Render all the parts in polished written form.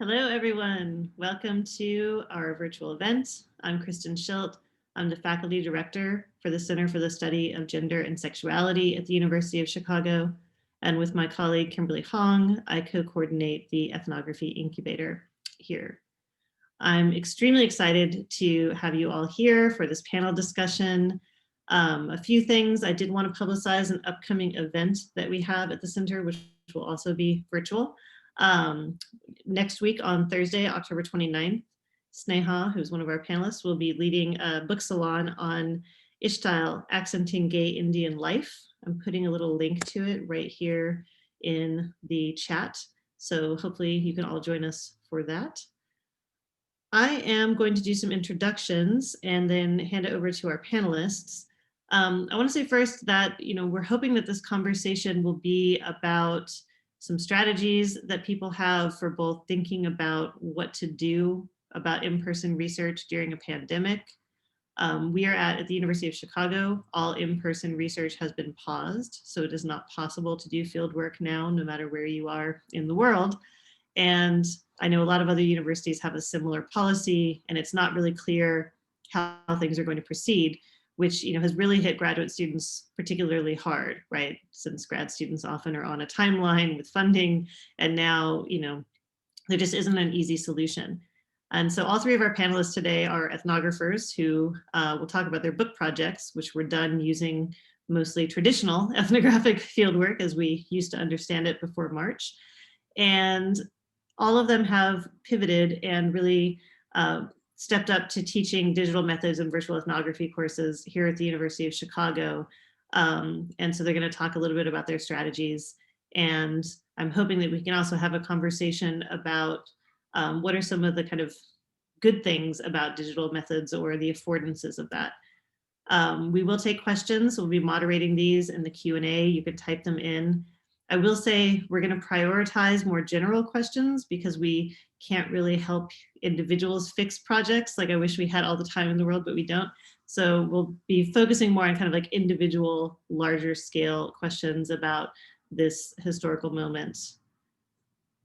Hello, everyone. Welcome to our virtual event. I'm Kristen Schilt. I'm the faculty director for the Center for the Study of Gender and Sexuality at the University of Chicago. And with my colleague, Kimberly Hong, I co-coordinate the Ethnography Incubator here. I'm extremely excited to have you all here for this panel discussion. A few things. I did want to publicize an upcoming event that we have at the center, which will also be virtual. Next week on Thursday, October 29th, Sneha, who's one of our panelists, will be leading a book salon on Ishtail, Accenting Gay Indian Life. I'm putting a little link to it right here in the chat. So hopefully you can all join us for that. I am going to do some introductions and then hand it over to our panelists. I want to say first that, we're hoping that this conversation will be about some strategies that people have for both thinking about what to do about in-person research during a pandemic. We are at the University of Chicago. All in-person research has been paused, so it is not possible to do field work now, no matter where you are in the world. And I know a lot of other universities have a similar policy, and it's not really clear how things are going to proceed, which has really hit graduate students particularly hard, right? Since grad students often are on a timeline with funding, and now there just isn't an easy solution. And so all three of our panelists today are ethnographers who will talk about their book projects, which were done using mostly traditional ethnographic fieldwork as we used to understand it before March. And all of them have pivoted and really stepped up to teaching digital methods and virtual ethnography courses here at the University of Chicago. And so they're going to talk a little bit about their strategies. And I'm hoping that we can also have a conversation about what are some of the kind of good things about digital methods or the affordances of that. We will take questions. We'll be moderating these in the Q&A. You can type them in. I will say we're going to prioritize more general questions because we can't really help individuals fix projects. Like I wish we had all the time in the world, but we don't. So we'll be focusing more on kind of like individual, larger scale questions about this historical moment.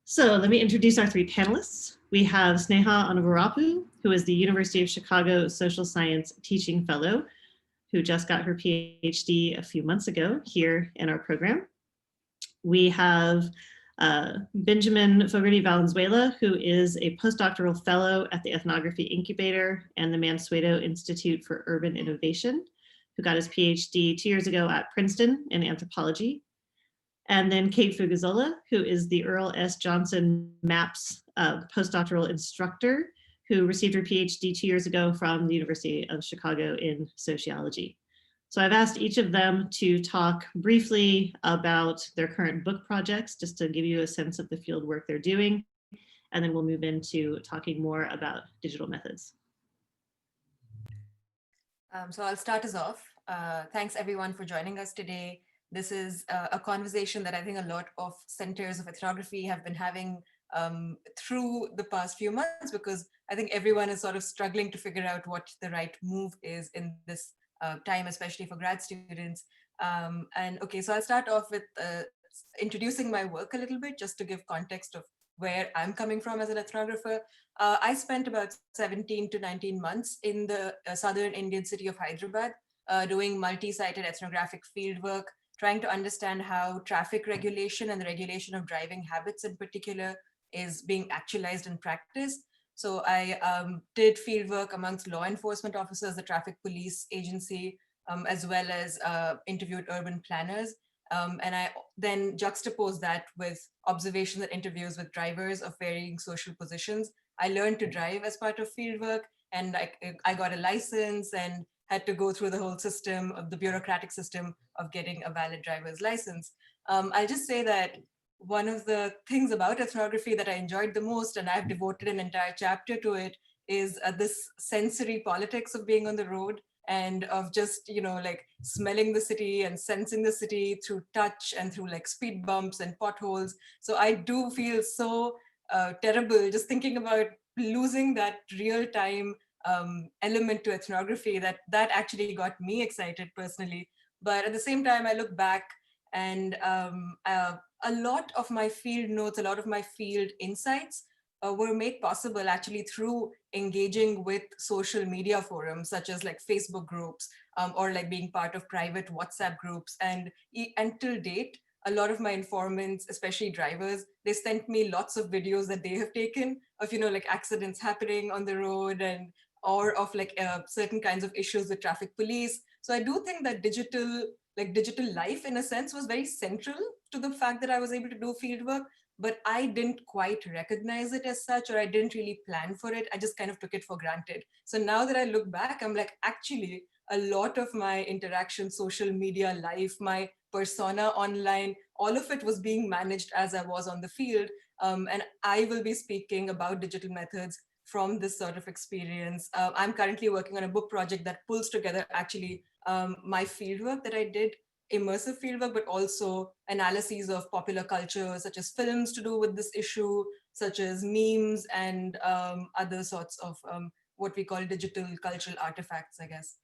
So let me introduce our three panelists. We have Sneha Annavarapu, who is the University of Chicago Social Science Teaching Fellow, who just got her PhD a few months ago here in our program. We have Benjamin Fogarty-Valenzuela, who is a postdoctoral fellow at the Ethnography Incubator and the Mansueto Institute for Urban Innovation, who got his PhD 2 years ago at Princeton in anthropology. And then Kate Fugazola, who is the Earl S. Johnson MAPS postdoctoral instructor, who received her PhD 2 years ago from the University of Chicago in sociology. So I've asked each of them to talk briefly about their current book projects, just to give you a sense of the field work they're doing. And then we'll move into talking more about digital methods. So I'll start us off. Thanks everyone for joining us today. This is a conversation that I think a lot of centers of ethnography have been having through the past few months, because I think everyone is sort of struggling to figure out what the right move is in this time, especially for grad students. And okay, so I'll start off with introducing my work a little bit, just to give context of where I'm coming from as an ethnographer. I spent about 17 to 19 months in the southern Indian city of Hyderabad, doing multi-sited ethnographic fieldwork, trying to understand how traffic regulation and the regulation of driving habits in particular is being actualized in practice. So I did fieldwork amongst law enforcement officers, the traffic police agency, as well as interviewed urban planners. And I then juxtaposed that with observations and interviews with drivers of varying social positions. I learned to drive as part of fieldwork, and I got a license and had to go through the whole system of the bureaucratic system of getting a valid driver's license. I'll just say that one of the things about ethnography that I enjoyed the most, and I've devoted an entire chapter to it, is this sensory politics of being on the road and of just, like smelling the city and sensing the city through touch and through like speed bumps and potholes. So I do feel so terrible just thinking about losing that real time element to ethnography that actually got me excited personally. But at the same time, I look back and a lot of my field notes, a lot of my field insights were made possible actually through engaging with social media forums such as like Facebook groups, or like being part of private WhatsApp groups. And until date, a lot of my informants, especially drivers, they sent me lots of videos that they have taken of, like accidents happening on the road, and or of like certain kinds of issues with traffic police. So I do think that digital life in a sense was very central to the fact that I was able to do fieldwork, but I didn't quite recognize it as such, or I didn't really plan for it. I just kind of took it for granted. So now that I look back, I'm like, actually, a lot of my interaction, social media life, my persona online, all of it was being managed as I was on the field. And I will be speaking about digital methods from this sort of experience. I'm currently working on a book project that pulls together actually my fieldwork that I did, immersive fieldwork, but also analyses of popular culture, such as films to do with this issue, such as memes and other sorts of what we call digital cultural artifacts, I guess.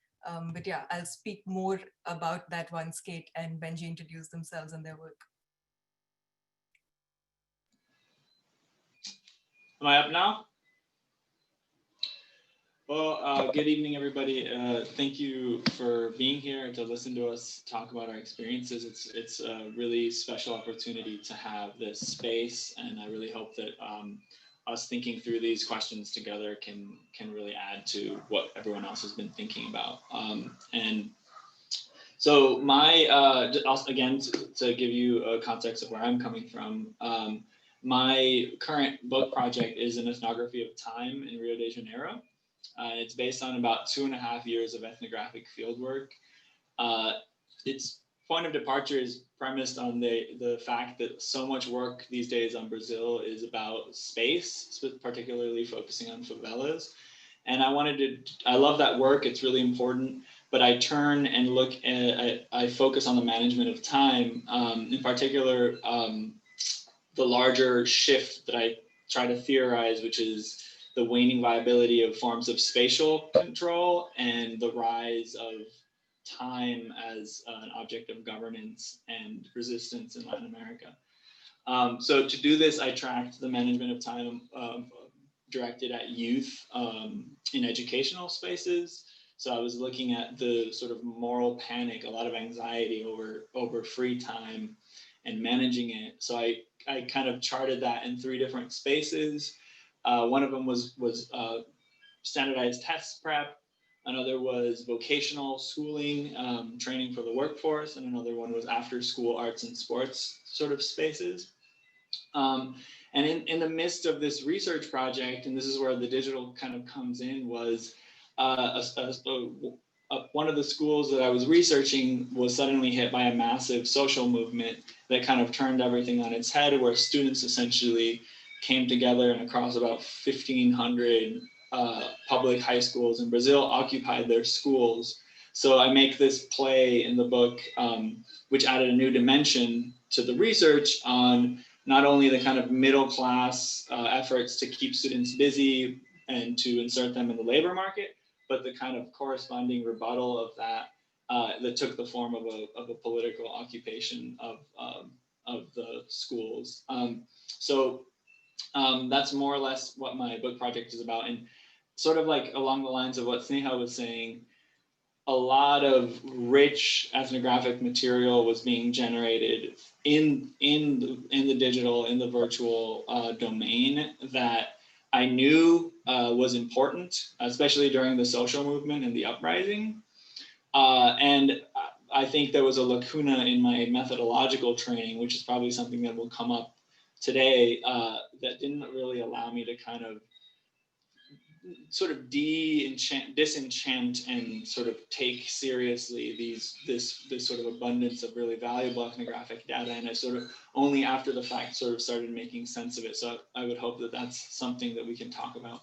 But yeah, I'll speak more about that once Kate and Benji introduce themselves and their work. Am I up now? Well, good evening, everybody. Thank you for being here to listen to us talk about our experiences. It's a really special opportunity to have this space, and I really hope that us thinking through these questions together can really add to what everyone else has been thinking about. And so again, to give you a context of where I'm coming from, my current book project is an ethnography of time in Rio de Janeiro. It's based on about 2.5 years of ethnographic fieldwork. Its point of departure is premised on the fact that so much work these days on Brazil is about space, particularly focusing on favelas. And I love that work, it's really important, but I turn and look at, I focus on the management of time, in particular, the larger shift that I try to theorize, which is the waning viability of forms of spatial control and the rise of time as an object of governance and resistance in Latin America. So to do this, I tracked the management of time directed at youth in educational spaces. So I was looking at the sort of moral panic, a lot of anxiety over free time and managing it. So I kind of charted that in 3 different spaces. One of them was standardized test prep. Another was vocational schooling, training for the workforce. And another one was after school arts and sports sort of spaces. And in the midst of this research project, and this is where the digital kind of comes in, was one of the schools that I was researching was suddenly hit by a massive social movement that kind of turned everything on its head, where students essentially came together and across about 1,500 public high schools in Brazil occupied their schools. So I make this play in the book, which added a new dimension to the research on not only the kind of middle class efforts to keep students busy and to insert them in the labor market, but the kind of corresponding rebuttal of that that took the form of a political occupation of the schools. So that's more or less what my book project is about. And sort of like along the lines of what Sneha was saying, a lot of rich ethnographic material was being generated in the digital, in the virtual domain that I knew was important, especially during the social movement and the uprising. And I think there was a lacuna in my methodological training, which is probably something that will come up today, that didn't really allow me to kind of sort of disenchant and sort of take seriously this sort of abundance of really valuable ethnographic data. And I sort of only after the fact sort of started making sense of it. So I would hope that that's something that we can talk about.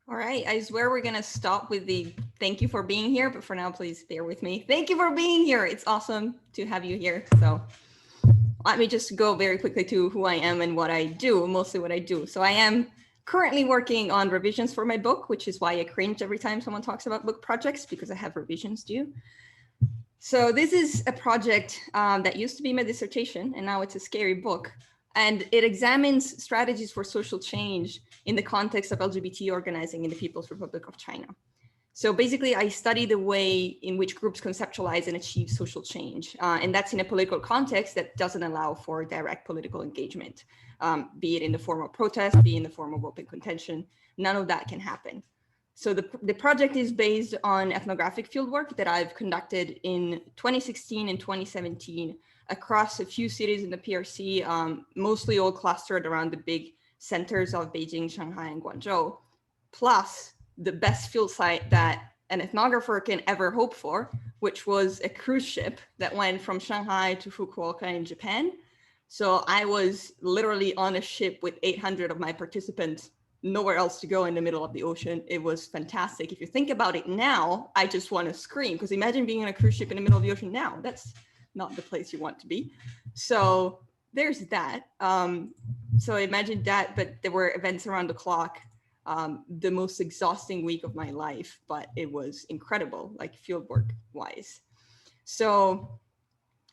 All right, I swear we're gonna stop with the thank you for being here, but for now, please bear with me. Thank you for being here. It's awesome to have you here. So let me just go very quickly to who I am and what I do, mostly what I do. So I am currently working on revisions for my book, which is why I cringe every time someone talks about book projects, because I have revisions due. So this is a project that used to be my dissertation, and now it's a scary book. And it examines strategies for social change in the context of LGBT organizing in the People's Republic of China. So basically, I study the way in which groups conceptualize and achieve social change. And that's in a political context that doesn't allow for direct political engagement, be it in the form of protest, be it in the form of open contention. None of that can happen. So the project is based on ethnographic fieldwork that I've conducted in 2016 and 2017 across a few cities in the PRC, mostly all clustered around the big centers of Beijing, Shanghai, and Guangzhou, plus the best field site that an ethnographer can ever hope for, which was a cruise ship that went from Shanghai to Fukuoka in Japan. So I was literally on a ship with 800 of my participants, nowhere else to go in the middle of the ocean. It was fantastic. If you think about it now, I just want to scream, because imagine being on a cruise ship in the middle of the ocean now. That's not the place you want to be. So there's that. So imagine that, but there were events around the clock. The most exhausting week of my life, but it was incredible, like fieldwork wise. So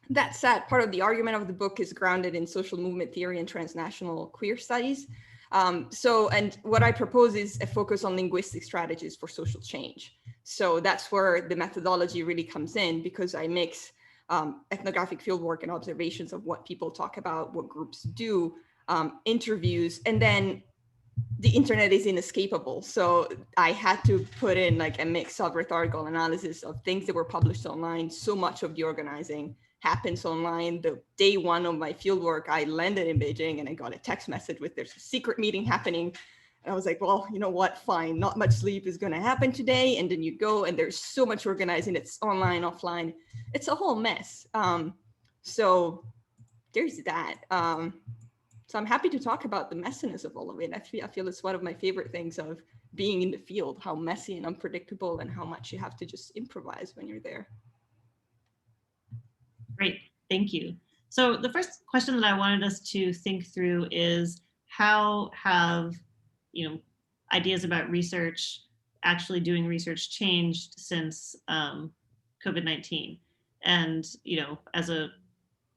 that said, part of the argument of the book is grounded in social movement theory and transnational queer studies. And what I propose is a focus on linguistic strategies for social change. So that's where the methodology really comes in, because I mix ethnographic fieldwork and observations of what people talk about, what groups do, interviews, and then the internet is inescapable. So I had to put in like a mix of rhetorical analysis of things that were published online. So much of the organizing happens online. The day one of my fieldwork, I landed in Beijing and I got a text message with there's a secret meeting happening. And I was like, well, you know what, fine, not much sleep is gonna happen today. And then you go and there's so much organizing, it's online, offline. It's a whole mess. So there's that. So I'm happy to talk about the messiness of all of it. I feel it's one of my favorite things of being in the field, how messy and unpredictable and how much you have to just improvise when you're there. Great, thank you. So the first question that I wanted us to think through is how have, ideas about research, actually doing research changed since COVID-19? And, as a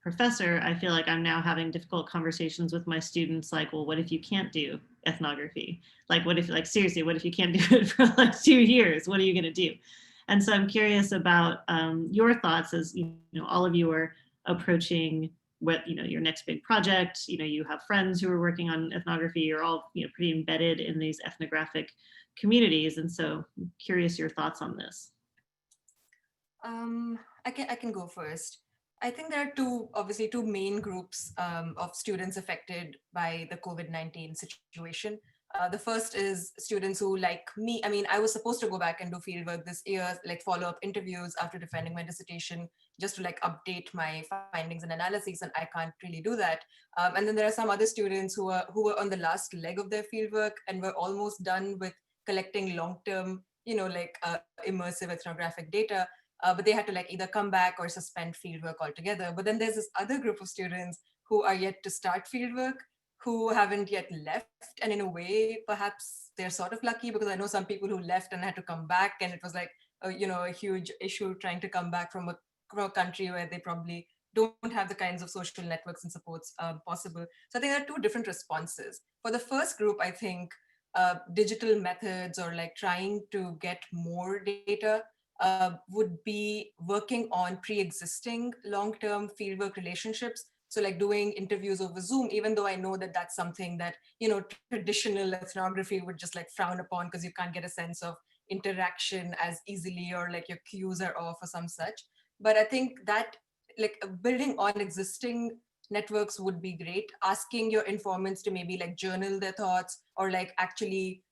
professor, I feel like I'm now having difficult conversations with my students like, well, what if you can't do ethnography? Like, what if, like, seriously, what if you can't do it for like 2 years? What are you going to do? And so I'm curious about your thoughts as, all of you are approaching what, your next big project. You have friends who are working on ethnography. You're all, pretty embedded in these ethnographic communities. And so I'm curious your thoughts on this. I can go first. I think there are obviously two main groups of students affected by the COVID-19 situation. The first is students who, like me, I was supposed to go back and do fieldwork this year, like follow-up interviews after defending my dissertation, just to like update my findings and analyses, and I can't really do that. And then there are some other students who were on the last leg of their fieldwork and were almost done with collecting long-term, immersive ethnographic data. But they had to like either come back or suspend fieldwork altogether. But then there's this other group of students who are yet to start fieldwork, who haven't yet left. And in a way, perhaps they're sort of lucky, because I know some people who left and had to come back, and it was like, a huge issue trying to come back from a country where they probably don't have the kinds of social networks and supports possible. So I think there are two different responses. For the first group, I think digital methods or like trying to get more data would be working on pre-existing long-term fieldwork relationships. So like doing interviews over Zoom, even though I know that that's something that, traditional ethnography would just like frown upon, because you can't get a sense of interaction as easily, or like your cues are off or some such. But I think that like building on existing networks would be great. Asking your informants to maybe like journal their thoughts, or like actually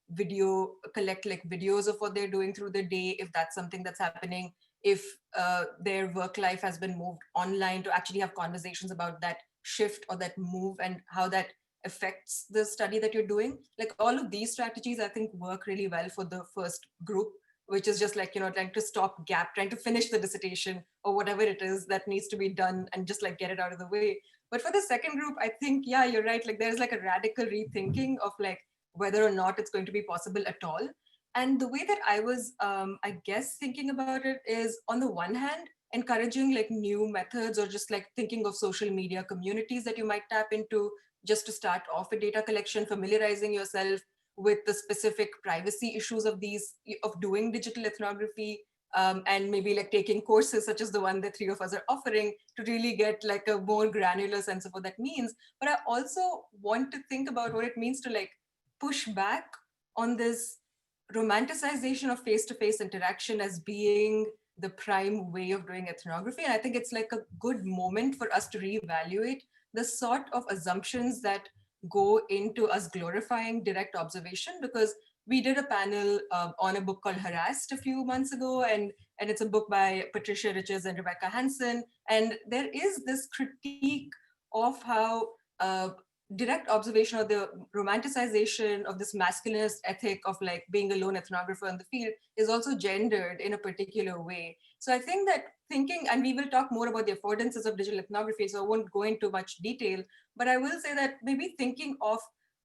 collect like videos of what they're doing through the day, if that's something that's happening. If their work life has been moved online, to actually have conversations about that shift or that move and how that affects the study that you're doing. Like all of these strategies, I think, work really well for the first group, which is just like, trying to stop gap, trying to finish the dissertation or whatever it is that needs to be done and just like get it out of the way. But for the second group, I think, yeah, you're right. Like there's like a radical rethinking of like whether or not it's going to be possible at all. And the way that I was, I guess, thinking about it is, on the one hand, encouraging like new methods, or just like thinking of social media communities that you might tap into just to start off with data collection, familiarizing yourself with the specific privacy issues of doing digital ethnography, and maybe like taking courses such as the one that three of us are offering to really get like a more granular sense of what that means. But I also want to think about what it means to like push back on this romanticization of face-to-face interaction as being the prime way of doing ethnography. And I think it's like a good moment for us to reevaluate the sort of assumptions that go into us glorifying direct observation, because we did a panel on a book called Harassed a few months ago, and it's a book by Patricia Riches and Rebecca Hansen. And there is this critique of how direct observation, or the romanticization of this masculinist ethic of like being a lone ethnographer in the field, is also gendered in a particular way. So I think that thinking, and we will talk more about the affordances of digital ethnography, so I won't go into much detail, but I will say that maybe thinking of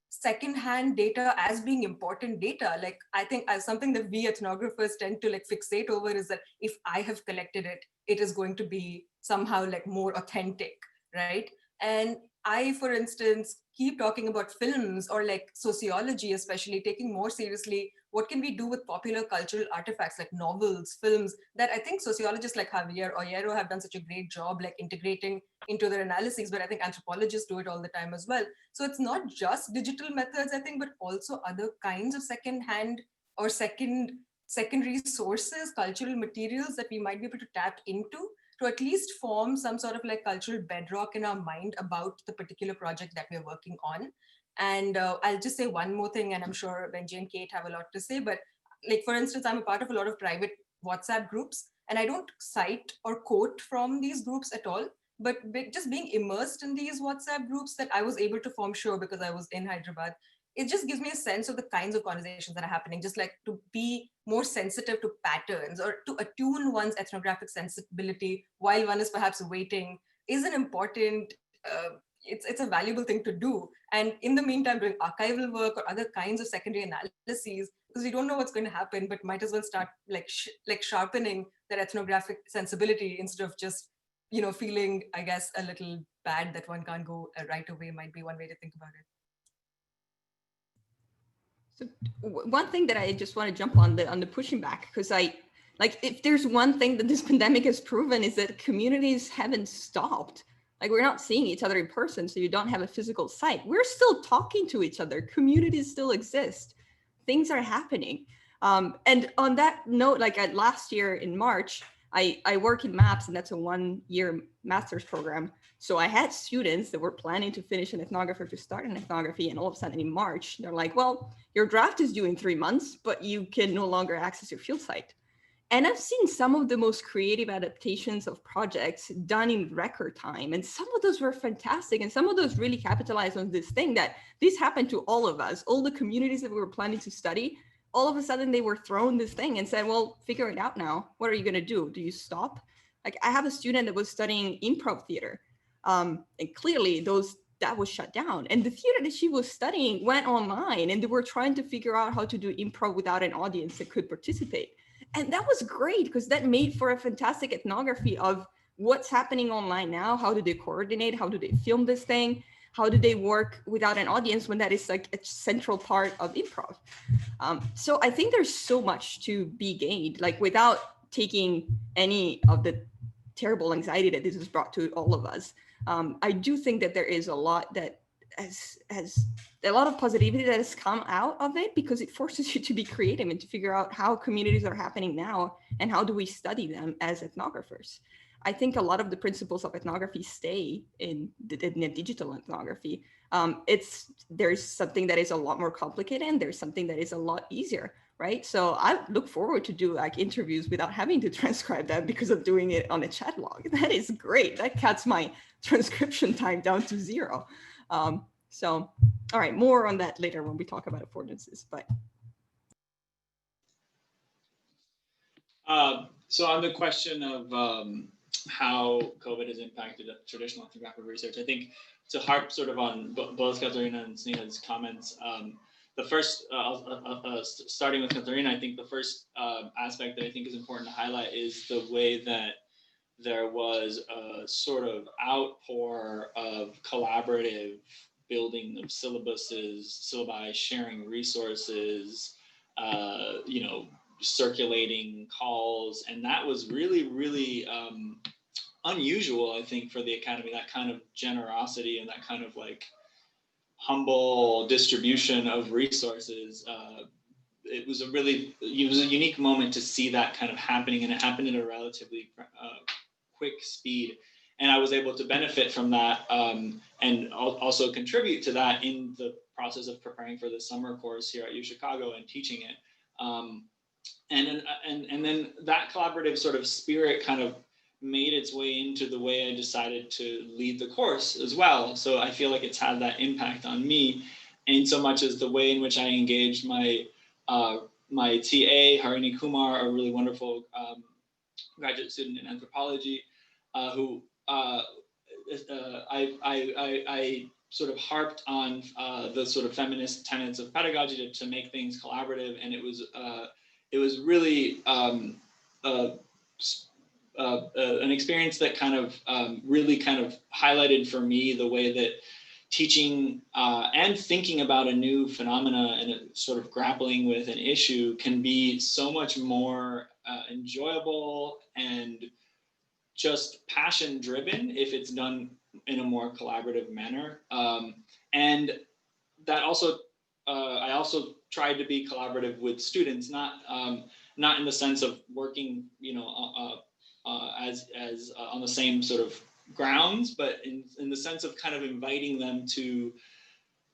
secondhand data as being important data, like I think as something that we ethnographers tend to like fixate over, is that if I have collected it, it is going to be somehow like more authentic, right? And I, for instance, keep talking about films, or like sociology, especially taking more seriously what can we do with popular cultural artifacts like novels, films, that I think sociologists like Javier Ollero have done such a great job like integrating into their analyses, but I think anthropologists do it all the time as well. So it's not just digital methods, I think, but also other kinds of second-hand or secondary sources, cultural materials that we might be able to tap into to at least form some sort of like cultural bedrock in our mind about the particular project that we're working on. And I'll just say one more thing, and I'm sure Benji and Kate have a lot to say, but like, for instance, I'm a part of a lot of private WhatsApp groups, and I don't cite or quote from these groups at all, but just being immersed in these WhatsApp groups that I was able to form, sure, because I was in Hyderabad, it just gives me a sense of the kinds of conversations that are happening, just like to be more sensitive to patterns, or to attune one's ethnographic sensibility while one is perhaps waiting, is an important, it's a valuable thing to do. And in the meantime, doing archival work or other kinds of secondary analyses, because we don't know what's going to happen, but might as well start like sharpening that ethnographic sensibility instead of just, you know, feeling, I guess, a little bad that one can't go right away, might be one way to think about it. So one thing that I just want to jump on the pushing back, because if there's one thing that this pandemic has proven, is that communities haven't stopped. Like, we're not seeing each other in person, so you don't have a physical site. We're still talking to each other. Communities still exist. Things are happening. And on that note, like last year in March, I work in MAPS, and that's a 1-year master's program. So I had students that were planning to finish an ethnographer to start an ethnography, and all of a sudden in March, they're like, well, your draft is due in 3 months, but you can no longer access your field site. And I've seen some of the most creative adaptations of projects done in record time. And some of those were fantastic. And some of those really capitalized on this thing that this happened to all of us, all the communities that we were planning to study. All of a sudden they were thrown this thing and said, well, figure it out now. What are you going to do? Do you stop? Like, I have a student that was studying improv theater. And clearly that was shut down. And the theater that she was studying went online, and they were trying to figure out how to do improv without an audience that could participate. And that was great, because that made for a fantastic ethnography of what's happening online now. How do they coordinate? How do they film this thing? How do they work without an audience when that is like a central part of improv? So I think there's so much to be gained, like without taking any of the terrible anxiety that this has brought to all of us. I do think that there is a lot that has a lot of positivity that has come out of it, because it forces you to be creative and to figure out how communities are happening now and how do we study them as ethnographers. I think a lot of the principles of ethnography stay in the digital ethnography. There's something that is a lot more complicated, and there's something that is a lot easier, right? So I look forward to do like interviews without having to transcribe them because of doing it on a chat log. That is great. That cuts my transcription time down to 0. So, all right, more on that later when we talk about affordances, but. So on the question of how COVID has impacted traditional ethnographic research, I think to harp sort of on both Katerina and Sneha's comments, the first, starting with Katharina, I think the first aspect that I think is important to highlight is the way that there was a sort of outpour of collaborative building of syllabi, sharing resources, circulating calls. And that was really, really unusual, I think, for the Academy, that kind of generosity and that kind of like humble distribution of resources. It was a unique moment to see that kind of happening, and it happened at a relatively quick speed. And I was able to benefit from that and also contribute to that in the process of preparing for the summer course here at UChicago and teaching it. And then that collaborative sort of spirit kind of made its way into the way I decided to lead the course as well. So I feel like it's had that impact on me, in so much as the way in which I engaged my my TA, Harini Kumar, a really wonderful graduate student in anthropology, who I sort of harped on the sort of feminist tenets of pedagogy to make things collaborative, and it was really an experience that kind of really kind of highlighted for me the way that teaching and thinking about a new phenomena and sort of grappling with an issue can be so much more enjoyable and just passion driven if it's done in a more collaborative manner. And that also, I also tried to be collaborative with students, not in the sense of working, as on the same sort of grounds, but in the sense of kind of inviting them to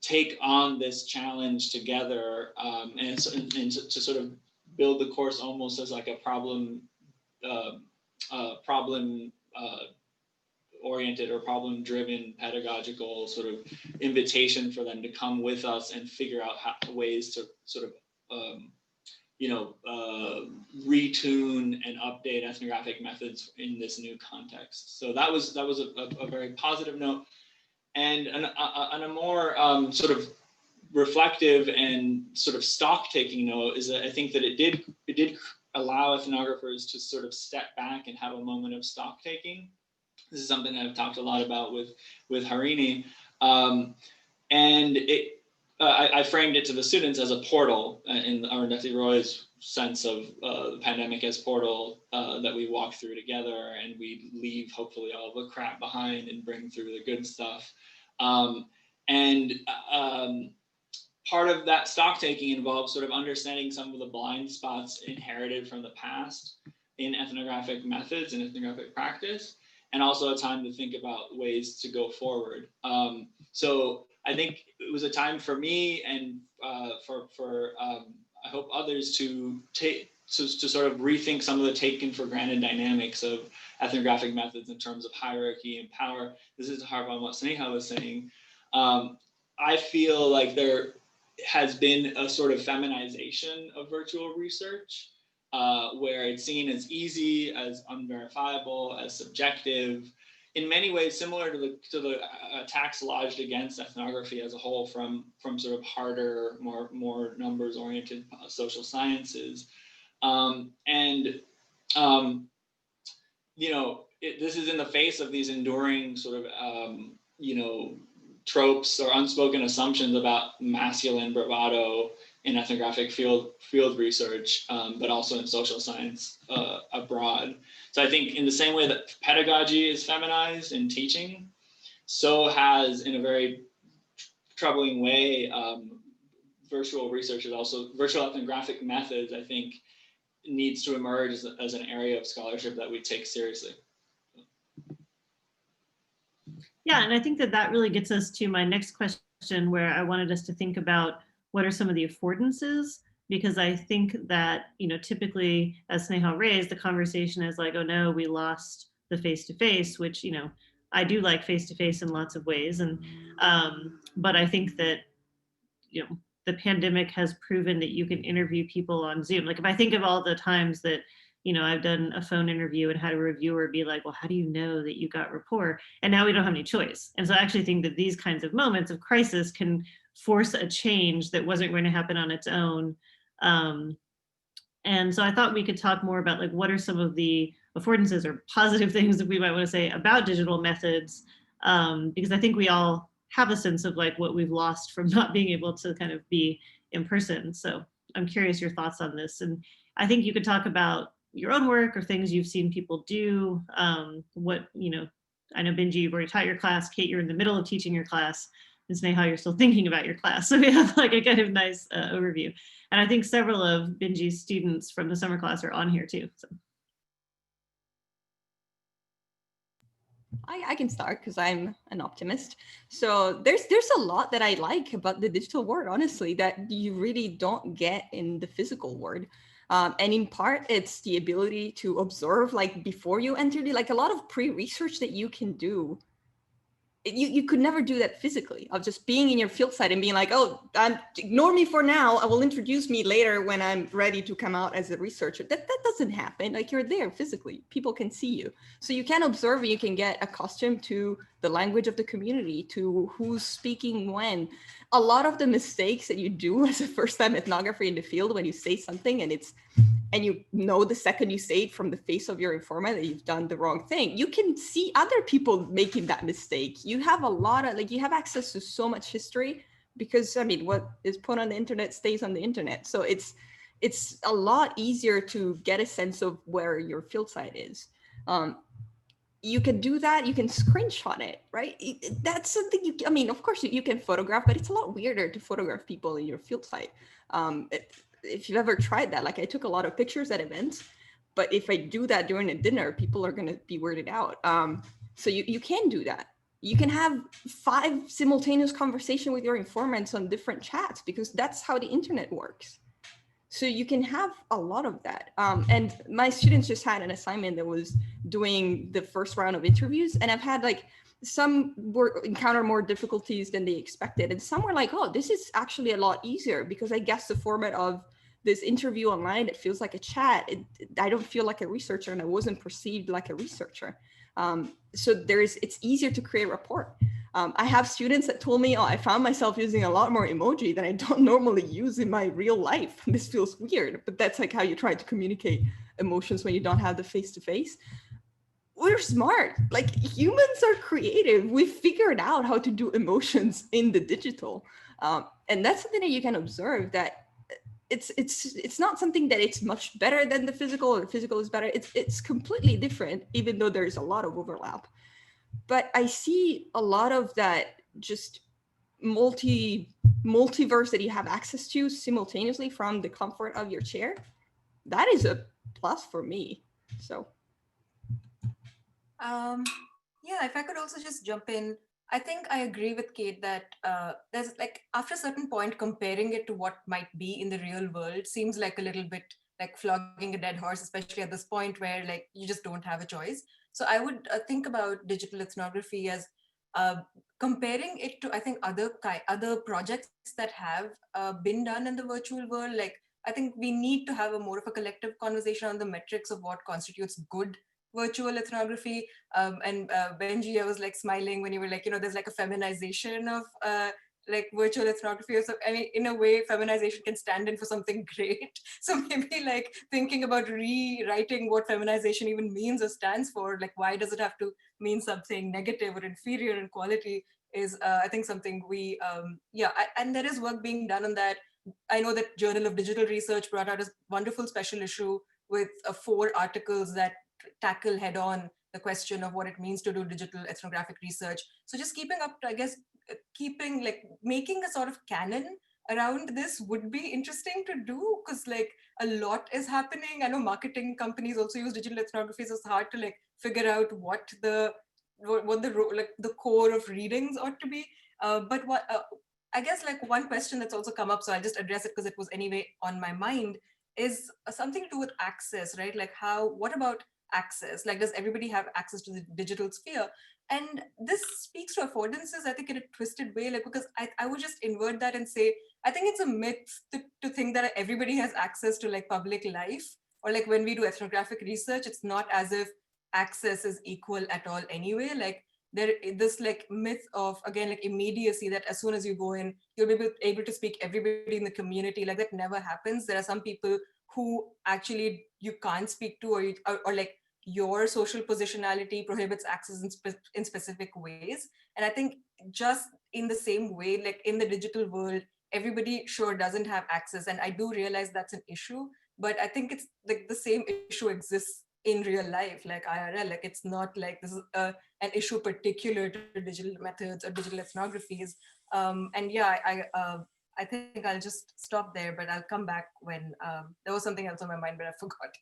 take on this challenge together, and to sort of build the course almost as like a problem oriented or problem driven pedagogical sort of invitation for them to come with us and figure out ways to sort of retune and update ethnographic methods in this new context. So that was a very positive note. And on a more sort of reflective and sort of stock taking note is that I think that it did allow ethnographers to sort of step back and have a moment of stock taking. This is something I've talked a lot about with Harini, and I framed it to the students as a portal in Arundhati Roy's sense of the pandemic as portal that we walk through together, and we leave hopefully all the crap behind and bring through the good stuff. Part of that stock taking involves sort of understanding some of the blind spots inherited from the past in ethnographic methods and ethnographic practice, and also a time to think about ways to go forward. So I think it was a time for me and for I hope others to sort of rethink some of the taken for granted dynamics of ethnographic methods in terms of hierarchy and power. This is to harp on what Sneha was saying. I feel like there has been a sort of feminization of virtual research, where it's seen as easy, as unverifiable, as subjective, in many ways similar to the attacks lodged against ethnography as a whole from sort of harder, more numbers oriented social sciences. This is in the face of these enduring sort of tropes or unspoken assumptions about masculine bravado in ethnographic field research, but also in social science abroad. So I think in the same way that pedagogy is feminized in teaching, so has, in a very troubling way, virtual research is also, virtual ethnographic methods, I think, needs to emerge as an area of scholarship that we take seriously. Yeah, and I think that really gets us to my next question, where I wanted us to think about what are some of the affordances, because I think that, typically, as Sneha raised, the conversation is like, oh no, we lost the face-to-face, which, I do like face-to-face in lots of ways. And, but I think that, the pandemic has proven that you can interview people on Zoom. Like if I think of all the times that, I've done a phone interview and had a reviewer be like, well, how do you know that you got rapport? And now we don't have any choice. And so I actually think that these kinds of moments of crisis can force a change that wasn't going to happen on its own. And so I thought we could talk more about like what are some of the affordances or positive things that we might want to say about digital methods, because I think we all have a sense of like what we've lost from not being able to kind of be in person. So I'm curious your thoughts on this. And I think you could talk about your own work or things you've seen people do. What, you know, I know Benji, you've already taught your class. Kate, you're in the middle of teaching your class. And Sneha, you're still thinking about your class. So we have like a kind of nice overview. And I think several of Benji's students from the summer class are on here too. So. I can start because I'm an optimist. So there's a lot that I like about the digital world, honestly, that you really don't get in the physical world. And in part, it's the ability to observe, like before you enter the, like a lot of pre-research that you can do. You could never do that physically, of just being in your field site and being like, oh, ignore me for now. I will introduce me later when I'm ready to come out as a researcher. That doesn't happen. Like you're there physically. People can see you. So you can observe and you can get accustomed to the language of the community, to who's speaking when. A lot of the mistakes that you do as a first-time ethnographer in the field when you say something and you know the second you say it from the face of your informant that you've done the wrong thing, you can see other people making that mistake. You have a lot of, like, you have access to so much history because, I mean, what is put on the internet stays on the internet. So it's a lot easier to get a sense of where your field site is. You can do that, you can screenshot it, right? That's something I mean, of course you can photograph, but it's a lot weirder to photograph people in your field site. If you've ever tried that, like I took a lot of pictures at events, but if I do that during a dinner, people are going to be weirded out. So you can do that. You can have 5 simultaneous conversations with your informants on different chats because that's how the internet works. So you can have a lot of that. And my students just had an assignment that was doing the first round of interviews, and I've had like some encounter more difficulties than they expected. And some were like, oh, this is actually a lot easier because I guess the format of this interview online, it feels like a chat. I don't feel like a researcher and I wasn't perceived like a researcher. So it's easier to create rapport. I have students that told me, oh, I found myself using a lot more emoji than I don't normally use in my real life. This feels weird, but that's like how you try to communicate emotions when you don't have the face-to-face. We're smart, like humans are creative. We figured out how to do emotions in the digital. And that's something that you can observe, that it's not something that it's much better than the physical or the physical is better. It's completely different, even though there's a lot of overlap. But I see a lot of that just multiverse that you have access to simultaneously from the comfort of your chair. That is a plus for me. So. Yeah, if I could also just jump in, I think I agree with Kate that there's like, after a certain point, comparing it to what might be in the real world seems like a little bit like flogging a dead horse, especially at this point where like you just don't have a choice. So I would think about digital ethnography as comparing it to, I think, other projects that have been done in the virtual world. Like, I think we need to have a more of a collective conversation on the metrics of what constitutes good virtual ethnography. And Benji, I was like smiling when you were like, there's like a feminization of like virtual ethnography. So I mean, in a way, feminization can stand in for something great. So maybe like thinking about rewriting what feminization even means or stands for, like why does it have to mean something negative or inferior in quality, is I think something we, and there is work being done on that. I know that Journal of Digital Research brought out a wonderful special issue with 4 articles that tackle head on the question of what it means to do digital ethnographic research. So just keeping up, I guess, making a sort of canon around this would be interesting to do, because like a lot is happening. I know marketing companies also use digital ethnography, so it's hard to like figure out what the core of readings ought to be. But what I guess like one question that's also come up, so I'll just address it because it was anyway on my mind, is something to do with access, right? Like what about access? Like, does everybody have access to the digital sphere? And this speaks to affordances, I think, in a twisted way, like, because I would just invert that and say, I think it's a myth to think that everybody has access to like public life, or like when we do ethnographic research, it's not as if access is equal at all anyway. Like there this like myth of, again, like immediacy, that as soon as you go in, you'll be able to speak everybody in the community. Like that never happens. There are some people who actually you can't speak to, or like your social positionality prohibits access in specific ways. And I think just in the same way, like in the digital world, everybody sure doesn't have access. And I do realize that's an issue, but I think it's like the same issue exists in real life, like IRL. Like it's not like this is an issue particular to digital methods or digital ethnographies. And yeah, I think I'll just stop there, but I'll come back when there was something else on my mind, but I forgot.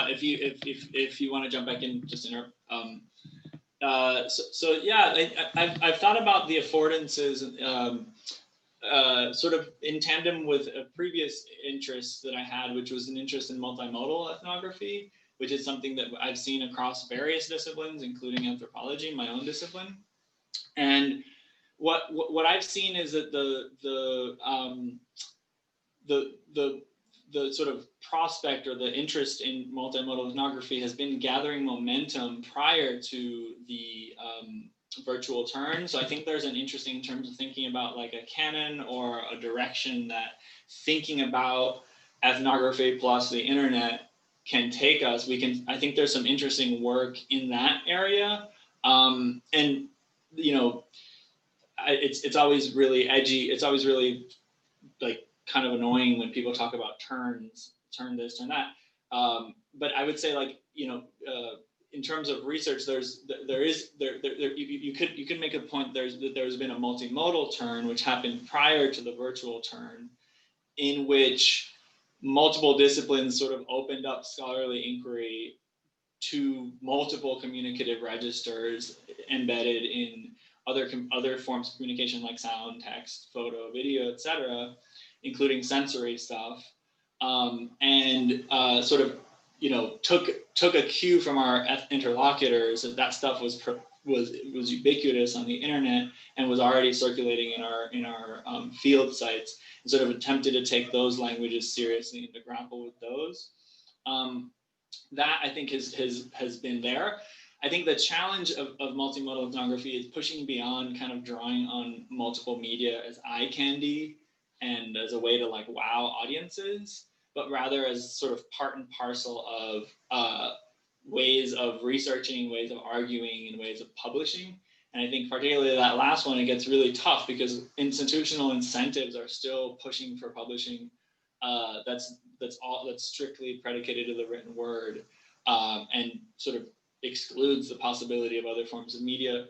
If you want to jump back in, just interrupt. So yeah, I've thought about the affordances sort of in tandem with a previous interest that I had, which was an interest in multimodal ethnography, which is something that I've seen across various disciplines, including anthropology, my own discipline. And what I've seen is that the sort of prospect or the interest in multimodal ethnography has been gathering momentum prior to the virtual turn. So I think there's an interesting in terms of thinking about like a canon or a direction that thinking about ethnography plus the internet can take us. I think there's some interesting work in that area. And, you know, it's always really edgy. It's always really like kind of annoying when people talk about turn this, turn that. But I would say, like, you know, in terms of research, you could make a point that there's been a multimodal turn which happened prior to the virtual turn, in which multiple disciplines sort of opened up scholarly inquiry to multiple communicative registers embedded in other forms of communication like sound, text, photo, video, etc., including sensory stuff, and sort of, you know, took a cue from our interlocutors that stuff was ubiquitous on the internet and was already circulating in our field sites, and sort of attempted to take those languages seriously and to grapple with those. That I think has been there. I think the challenge of multimodal ethnography is pushing beyond kind of drawing on multiple media as eye candy and as a way to like wow audiences, but rather as sort of part and parcel of ways of researching, ways of arguing, and ways of publishing. And I think particularly that last one, it gets really tough because institutional incentives are still pushing for publishing that's strictly predicated to the written word, and sort of excludes the possibility of other forms of media.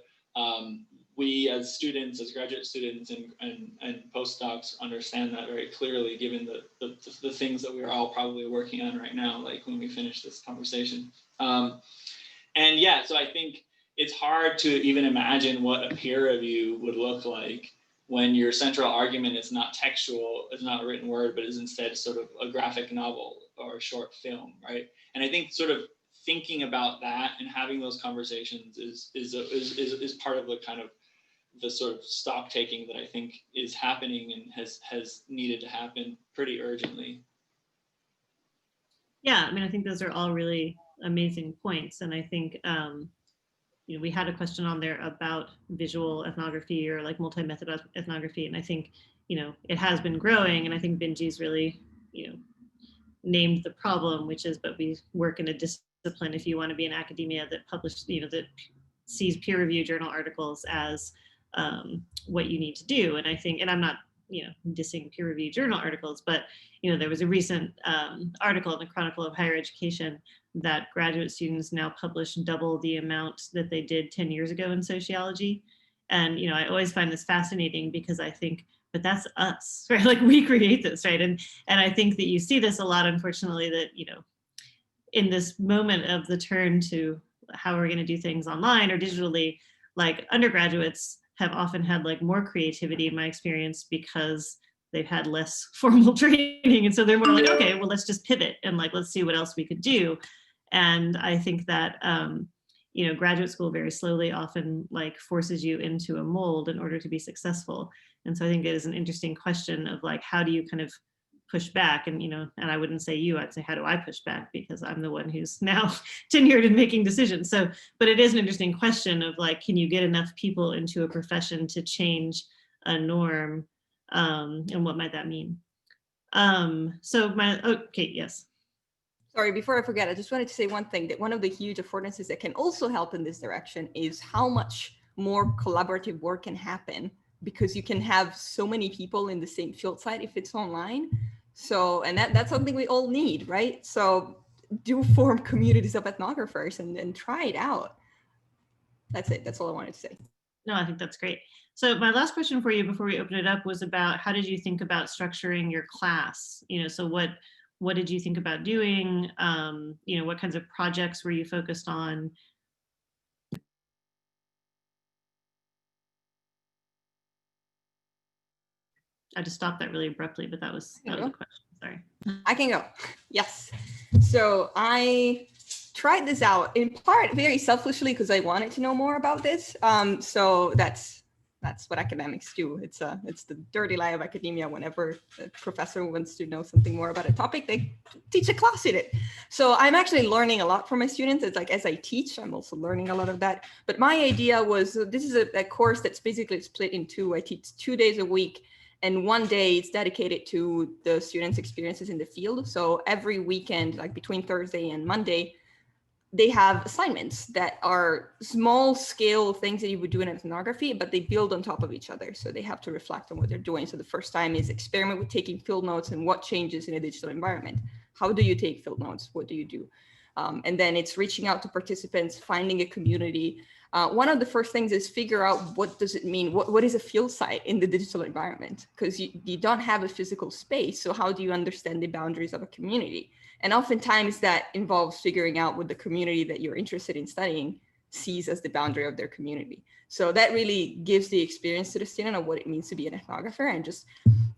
We as students, as graduate students and postdocs understand that very clearly, given the things that we're all probably working on right now, like when we finish this conversation. And yeah, so I think it's hard to even imagine what a peer review would look like when your central argument is not textual, is not a written word, but is instead sort of a graphic novel or a short film, right? And I think sort of thinking about that and having those conversations is part of the kind of the sort of stock taking that I think is happening and has needed to happen pretty urgently. Yeah, I mean, I think those are all really amazing points. And I think, you know, we had a question on there about visual ethnography or like multi-method ethnography. And I think, you know, it has been growing. And I think Benji's really, you know, named the problem, which is, but we work in a discipline, if you want to be in academia, that publishes, you know, that sees peer review journal articles as what you need to do. And I think, and I'm not, you know, dissing peer review journal articles, but, you know, there was a recent article in the Chronicle of Higher Education that graduate students now publish double the amount that they did 10 years ago in sociology. And, you know, I always find this fascinating because I think, but that's us, right? Like we create this, right? And I think that you see this a lot, unfortunately, that, you know, in this moment of the turn to how we're going to do things online or digitally, like undergraduates have often had like more creativity in my experience because they've had less formal training. And so they're more like, okay, well, let's just pivot and like, let's see what else we could do. And I think that, you know, graduate school very slowly often like forces you into a mold in order to be successful. And so I think it is an interesting question of like, how do you kind of push back. And, and I wouldn't say you, I'd say, how do I push back? Because I'm the one who's now tenured in making decisions. So, but it is an interesting question of like, can you get enough people into a profession to change a norm? And what might that mean? Okay, yes. Sorry, before I forget, I just wanted to say one thing, that one of the huge affordances that can also help in this direction is how much more collaborative work can happen, because you can have so many people in the same field site if it's online. So, and that's something we all need, right? So do form communities of ethnographers and try it out. That's it. That's all I wanted to say. No, I think that's great. So my last question for you before we open it up was about how did you think about structuring your class? So what did you think about doing? What kinds of projects were you focused on? I just stopped that really abruptly, but that was a question. Sorry. I can go. Yes. So I tried this out in part very selfishly because I wanted to know more about this. So that's what academics do. It's the dirty lie of academia. Whenever a professor wants to know something more about a topic, they teach a class in it. So I'm actually learning a lot from my students. It's like as I teach, I'm also learning a lot of that. But my idea was, this is a course that's basically split in two. I teach 2 days a week, and 1 day is dedicated to the students' experiences in the field. So every weekend, like between Thursday and Monday, they have assignments that are small scale things that you would do in ethnography, but they build on top of each other. So they have to reflect on what they're doing. So the first time is experiment with taking field notes and what changes in a digital environment. How do you take field notes? What do you do? And then it's reaching out to participants, finding a community. One of the first things is figure out what does it mean? What is a field site in the digital environment? Because you don't have a physical space. So how do you understand the boundaries of a community? And oftentimes that involves figuring out what the community that you're interested in studying sees as the boundary of their community. So that really gives the experience to the student of what it means to be an ethnographer, and just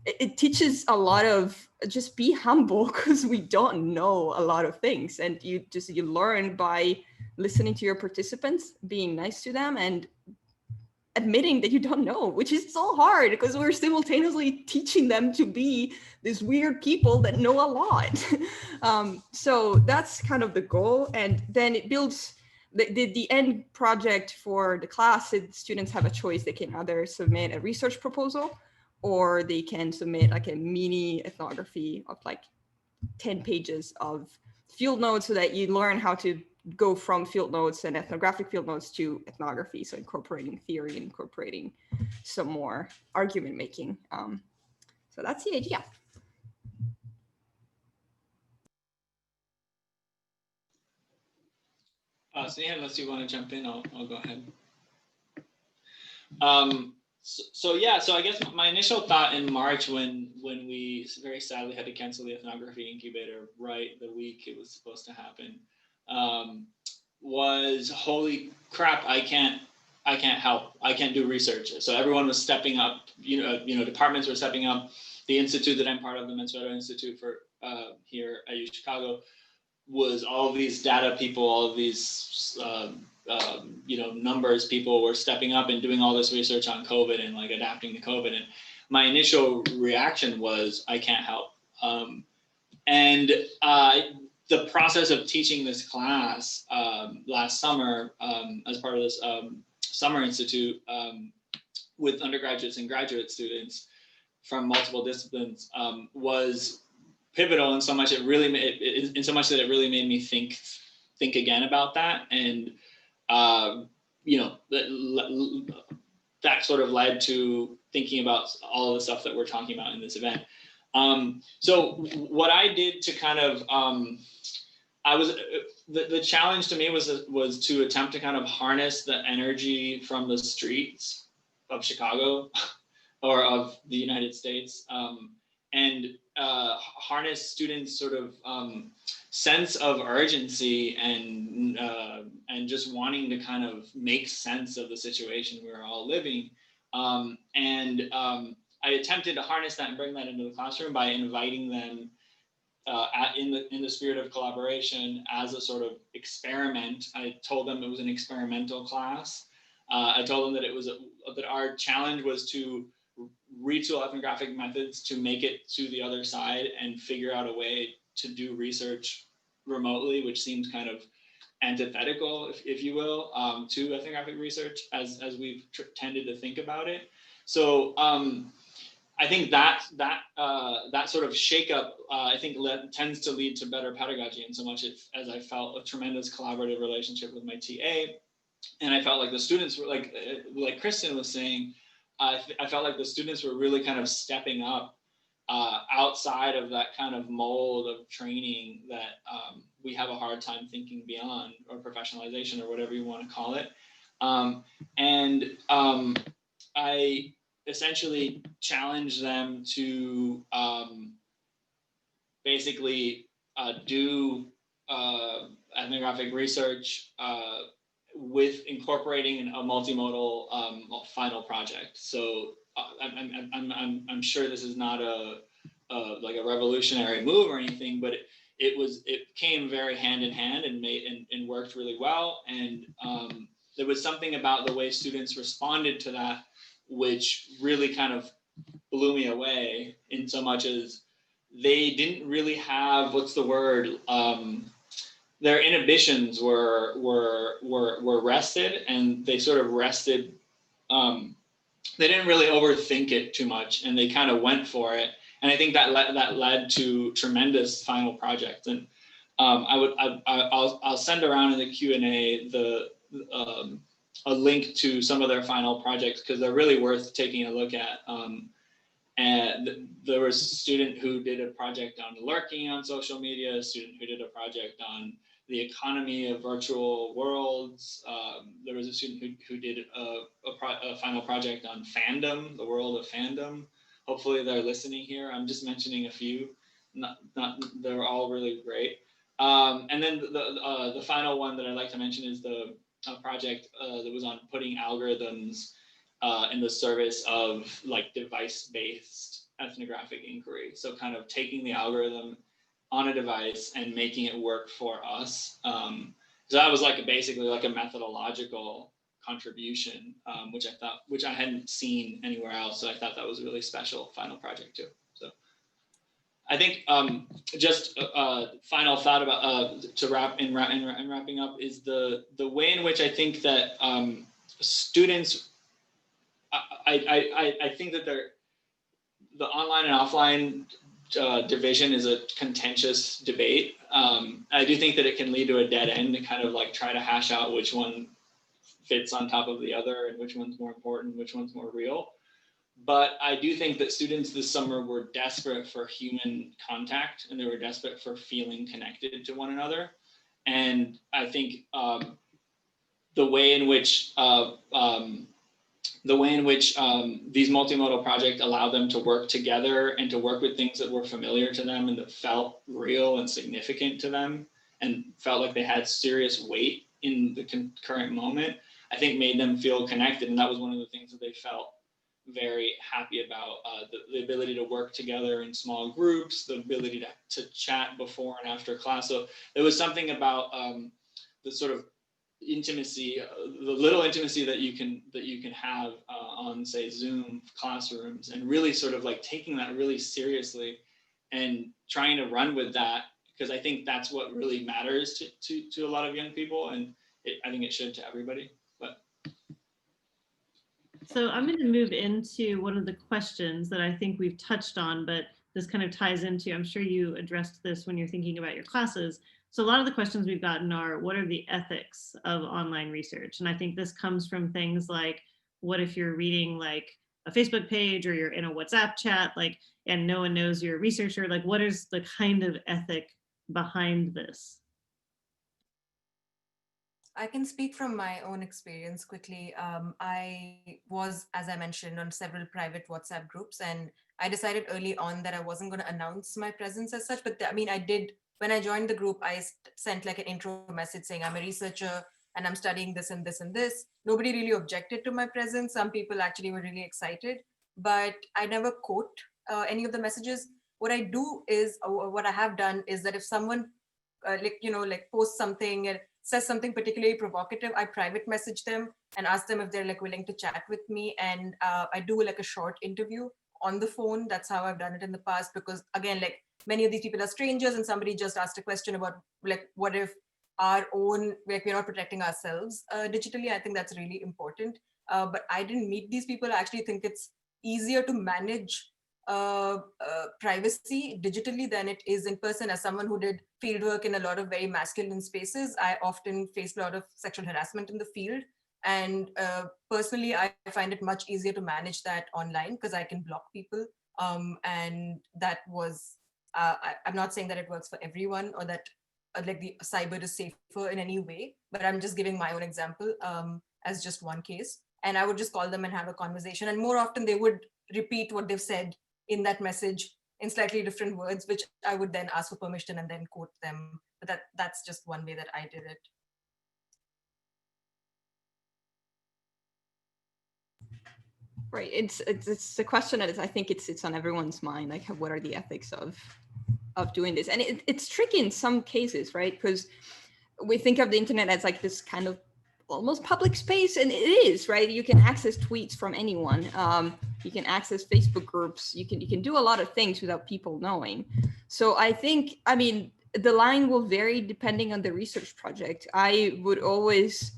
it teaches a lot of just be humble, because we don't know a lot of things, and you learn by listening to your participants, being nice to them, and admitting that you don't know, which is so hard because we're simultaneously teaching them to be these weird people that know a lot. So that's kind of the goal. And then it builds the end project for the class. Students have a choice. They can either submit a research proposal, or they can submit like a mini ethnography of like 10 pages of field notes, so that you learn how to go from field notes and ethnographic field notes to ethnography. So incorporating theory and incorporating some more argument making. So that's the idea. Sneha, unless you want to jump in, I'll go ahead. So I guess my initial thought in March, when we very sadly had to cancel the Ethnography Incubator right the week it was supposed to happen, was holy crap, I can't help, I can't do research. So everyone was stepping up, departments were stepping up. The institute that I'm part of, the Mansueto Institute for here at UChicago, was all of these data people, all of these numbers people were stepping up and doing all this research on COVID and like adapting to COVID. And my initial reaction was, I can't help. The process of teaching this class last summer as part of this summer institute with undergraduates and graduate students from multiple disciplines was pivotal in so much that it really made me think again about that. And that sort of led to thinking about all of the stuff that we're talking about in this event. So what I did to kind of, the challenge to me was to attempt to kind of harness the energy from the streets of Chicago or of the United States, and harness students' sort of sense of urgency and just wanting to kind of make sense of the situation we're all living. I attempted to harness that and bring that into the classroom by inviting them in the spirit of collaboration as a sort of experiment. I told them it was an experimental class. I told them that that our challenge was to retool ethnographic methods to make it to the other side and figure out a way to do research remotely, which seems kind of antithetical, if you will, to ethnographic research as we've tended to think about it. So I think that sort of shakeup, I think tends to lead to better pedagogy, in so much as I felt a tremendous collaborative relationship with my TA, and I felt like the students were like Kristen was saying, I felt like the students were really kind of stepping up outside of that kind of mold of training that we have a hard time thinking beyond, or professionalization, or whatever you want to call it. I essentially challenged them to basically do ethnographic research with incorporating a multimodal final project. So I'm sure this is not like a revolutionary move or anything, but it came very hand in hand and worked really well. And there was something about the way students responded to that which really kind of blew me away, in so much as they didn't really have, what's the word? Their inhibitions were rested, and they sort of rested. They didn't really overthink it too much, and they kind of went for it. And I think that led to tremendous final projects. And I'll send around in the Q&A a link to some of their final projects, because they're really worth taking a look at. And there was a student who did a project on lurking on social media, a student who did a project on the economy of virtual worlds. There was a student who did a final project on fandom, the world of fandom. Hopefully they're listening here. I'm just mentioning a few. They're all really great. And then the final one that I'd like to mention is the project that was on putting algorithms in the service of like device-based ethnographic inquiry. So kind of taking the algorithm on a device and making it work for us. So that was basically like a methodological contribution, which I hadn't seen anywhere else. So I thought that was a really special final project too. So I think just final thought about wrapping up is the way in which I think that students, I think that the online and offline division is a contentious debate. I do think that it can lead to a dead end to kind of like try to hash out which one fits on top of the other and which one's more important, which one's more real. But I do think that students this summer were desperate for human contact, and they were desperate for feeling connected to one another. And I think the way in which these multimodal projects allow them to work together and to work with things that were familiar to them and that felt real and significant to them and felt like they had serious weight in the current moment, I think made them feel connected. And that was one of the things that they felt very happy about, the ability to work together in small groups, the ability to chat before and after class. So there was something about the sort of intimacy, the little intimacy that you can have on, say, Zoom classrooms, and really sort of like taking that really seriously and trying to run with that, because I think that's what really matters to a lot of young people, and I think it should to everybody. But so I'm going to move into one of the questions that I think we've touched on, but this kind of ties into, I'm sure you addressed this when you're thinking about your classes. So a lot of the questions we've gotten are, what are the ethics of online research? And I think this comes from things like, what if you're reading like a Facebook page or you're in a WhatsApp chat, like, and no one knows you're a researcher? Like, what is the kind of ethic behind this? I can speak from my own experience quickly. I was, as I mentioned, on several private WhatsApp groups, and I decided early on that I wasn't going to announce my presence as such. But I mean, I did. When I joined the group, I sent like an intro message saying I'm a researcher and I'm studying this and this and this. Nobody really objected to my presence. Some people actually were really excited, but I never quote any of the messages. What I do is, or what I have done is that if someone posts something and says something particularly provocative, I private message them and ask them if they're like willing to chat with me. And I do like a short interview on the phone. That's how I've done it in the past, because again, like many of these people are strangers, and somebody just asked a question about like, what if our own, like we're not protecting ourselves digitally. I think that's really important. But I didn't meet these people. I actually think it's easier to manage privacy digitally than it is in person. As someone who did fieldwork in a lot of very masculine spaces, I often faced a lot of sexual harassment in the field. And personally, I find it much easier to manage that online because I can block people. And that was, I'm not saying that it works for everyone or that like the cyber is safer in any way, but I'm just giving my own example as just one case. And I would just call them and have a conversation. And more often they would repeat what they've said in that message in slightly different words, which I would then ask for permission and then quote them. But that's just one way that I did it. Right. It's the question that is, I think it's on everyone's mind. Like, what are the ethics of doing this? And it's tricky in some cases, right? Because we think of the internet as like this kind of almost public space, and it is, right? You can access tweets from anyone. You can access Facebook groups. You can do a lot of things without people knowing. So I think, I mean, the line will vary depending on the research project. I would always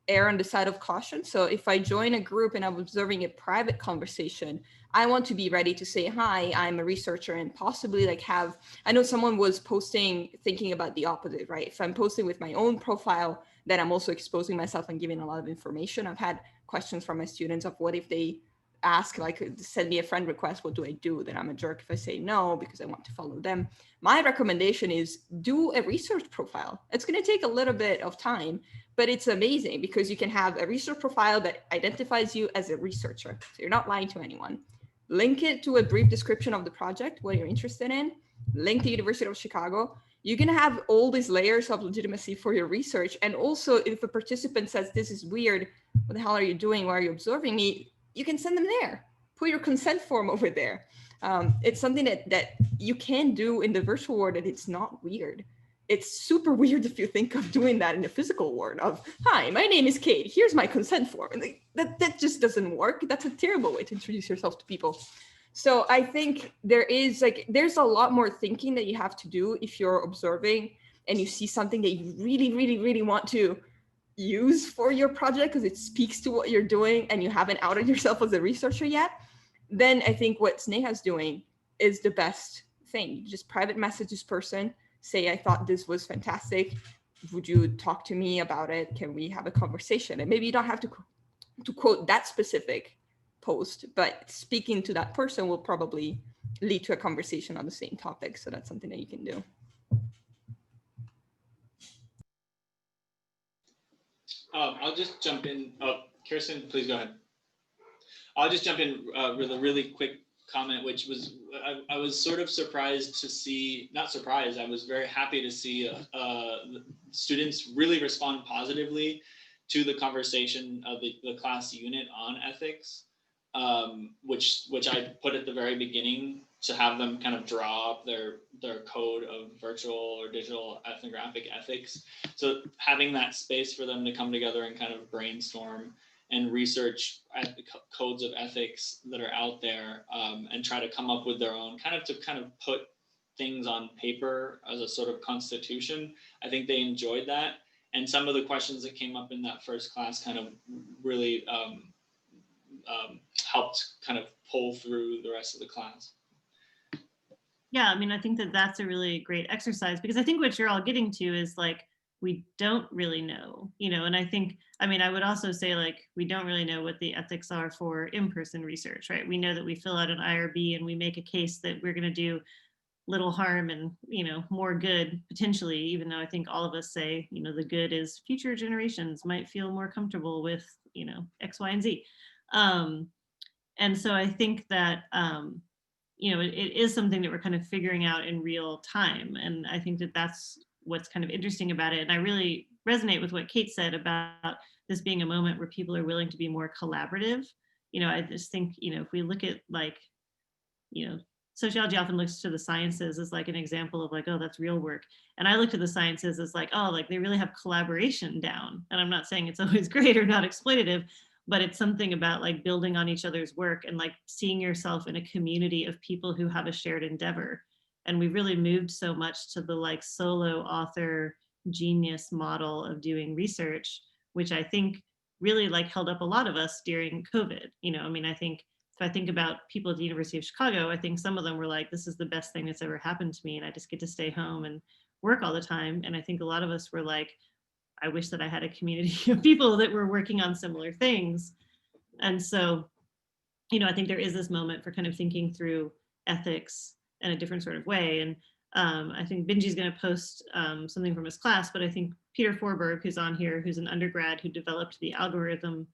err on the side of caution. So if I join a group and I'm observing a private conversation, I want to be ready to say, hi, I'm a researcher, and possibly like have, I know someone was posting, thinking about the opposite, right? If I'm posting with my own profile, then I'm also exposing myself and giving a lot of information. I've had questions from my students of what if they ask, like, send me a friend request, what do I do? Then I'm a jerk if I say no, because I want to follow them. My recommendation is do a research profile. It's going to take a little bit of time, but it's amazing because you can have a research profile that identifies you as a researcher. So you're not lying to anyone. Link it to a brief description of the project, what you're interested in, link to University of Chicago. You can have all these layers of legitimacy for your research. And also if a participant says, this is weird, what the hell are you doing? Why are you observing me? You can send them there. Put your consent form over there. It's something that you can do in the virtual world, and it's not weird. It's super weird if you think of doing that in the physical world of, hi, my name is Kate, here's my consent form. And that just doesn't work. That's a terrible way to introduce yourself to people. So I think there's a lot more thinking that you have to do if you're observing and you see something that you really, really, really want to use for your project because it speaks to what you're doing and you haven't outed yourself as a researcher yet. Then I think what Sneha's doing is the best thing. You just private message this person, say, I thought this was fantastic. Would you talk to me about it? Can we have a conversation? And maybe you don't have to quote that specific post, but speaking to that person will probably lead to a conversation on the same topic. So that's something that you can do. I'll just jump in. Oh, Kirsten, please go ahead. I'll just jump in with a really quick comment, which was, I was sort of surprised to see, not surprised, I was very happy to see students really respond positively to the conversation of the class unit on ethics, which I put at the very beginning to have them kind of draw up their code of virtual or digital ethnographic ethics. So having that space for them to come together and kind of brainstorm and research codes of ethics that are out there, and try to come up with their own, kind of put things on paper as a sort of constitution. I think they enjoyed that. And some of the questions that came up in that first class kind of really helped kind of pull through the rest of the class. Yeah, I mean, I think that's a really great exercise, because I think what you're all getting to is like, we don't really know, and I think, I mean, I would also say like, we don't really know what the ethics are for in-person research, right? We know that we fill out an IRB and we make a case that we're going to do little harm and, more good potentially, even though I think all of us say, the good is future generations might feel more comfortable with, X, Y, and Z. And so I think that, it is something that we're kind of figuring out in real time. And I think that that's what's kind of interesting about it. And I really resonate with what Kate said about this being a moment where people are willing to be more collaborative. I just think, if we look at like, sociology often looks to the sciences as like an example of like, oh, that's real work. And I look to the sciences as like, oh, like they really have collaboration down. And I'm not saying it's always great or not exploitative, but it's something about like building on each other's work and like seeing yourself in a community of people who have a shared endeavor. And we really moved so much to the like solo author genius model of doing research, which I think really like held up a lot of us during COVID. I mean, I think if I think about people at the University of Chicago, I think some of them were like, this is the best thing that's ever happened to me, and I just get to stay home and work all the time. And I think a lot of us were like, I wish that I had a community of people that were working on similar things. And so, I think there is this moment for kind of thinking through ethics in a different sort of way. And I think Benji's going to post something from his class, but I think Peter Forberg, who's on here, who's an undergrad who developed the algorithm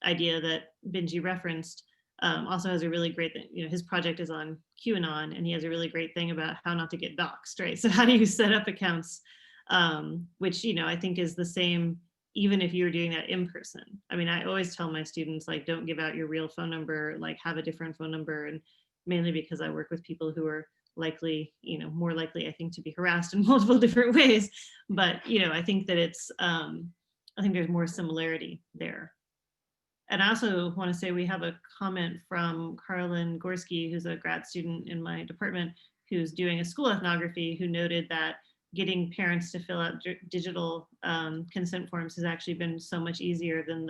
idea that Benji referenced, also has a really great thing. His project is on QAnon, and he has a really great thing about how not to get doxxed, right? So how do you set up accounts, which, I think is the same even if you're doing that in person. I mean, I always tell my students, like, don't give out your real phone number, like have a different phone number, and mainly because I work with people who are likely, more likely, I think, to be harassed in multiple different ways. But, I think that it's, I think there's more similarity there. And I also want to say we have a comment from Carlin Gorski, who's a grad student in my department, who's doing a school ethnography, who noted that getting parents to fill out digital consent forms has actually been so much easier than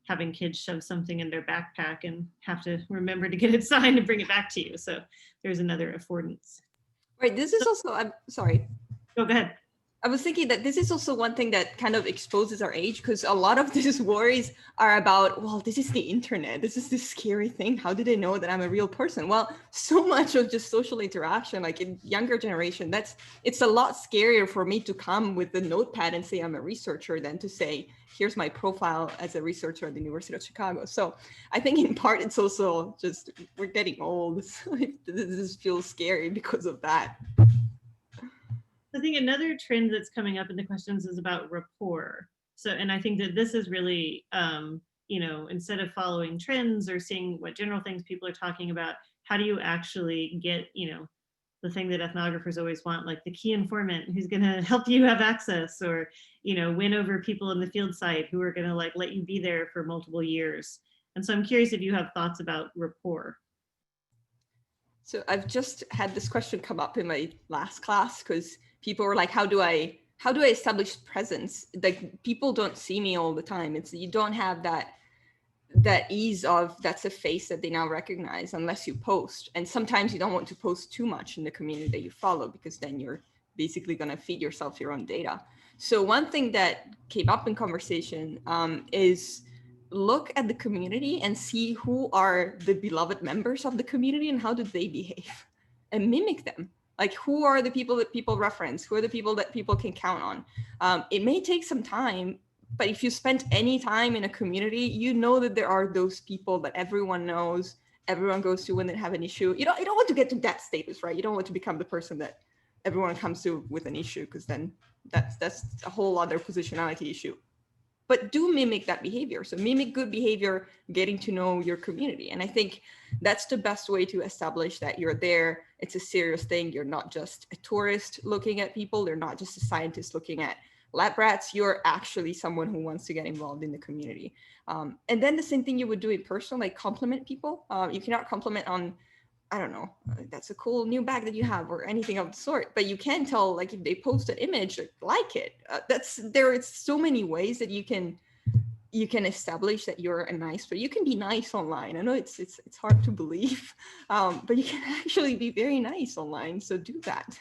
having kids shove something in their backpack and have to remember to get it signed and bring it back to you. So there's another affordance. Right, this is also, I'm sorry. Go ahead. I was thinking that this is also one thing that kind of exposes our age, because a lot of these worries are about, well, this is the internet. This is this scary thing. How do they know that I'm a real person? Well, so much of just social interaction, like in younger generation, it's a lot scarier for me to come with the notepad and say I'm a researcher than to say, here's my profile as a researcher at the University of Chicago. So I think in part it's also just, we're getting old. So this feels scary because of that. I think another trend that's coming up in the questions is about rapport. So, and I think that this is really, instead of following trends or seeing what general things people are talking about, how do you actually get, the thing that ethnographers always want, like the key informant who's going to help you have access, or, win over people in the field site who are going to like let you be there for multiple years. And so I'm curious if you have thoughts about rapport. So I've just had this question come up in my last class, because people were like, how do I establish presence? Like, people don't see me all the time. You don't have that ease of, that's a face that they now recognize unless you post. And sometimes you don't want to post too much in the community that you follow, because then you're basically going to feed yourself your own data. So one thing that came up in conversation is look at the community and see who are the beloved members of the community and how do they behave, and mimic them. Like, who are the people that people reference? Who are the people that people can count on? It may take some time, but if you spend any time in a community, you know that there are those people that everyone knows, everyone goes to when they have an issue. You don't want to get to that status, right? You don't want to become the person that everyone comes to with an issue, because then that's a whole other positionality issue. But do mimic that behavior. So mimic good behavior, getting to know your community. And I think that's the best way to establish that you're there. It's a serious thing. You're not just a tourist looking at people. You're not just a scientist looking at lab rats. You're actually someone who wants to get involved in the community. And then the same thing you would do in person, like compliment people. You cannot compliment on, I don't know, that's a cool new bag that you have or anything of the sort, but you can tell, like, if they post an image, like it. There are so many ways that you can establish that you're a nice, but you can be nice online. I know it's hard to believe, but you can actually be very nice online. So do that.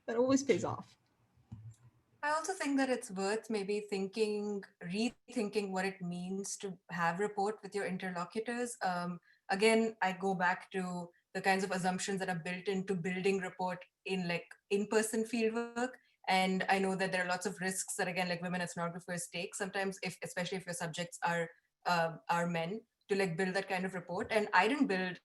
That always pays off. I also think that it's worth maybe rethinking what it means to have rapport with your interlocutors. Again, I go back to the kinds of assumptions that are built into building rapport in like in-person fieldwork. And I know that there are lots of risks that, again, like women ethnographers take sometimes, especially if your subjects are men, to like build that kind of rapport. And I didn't build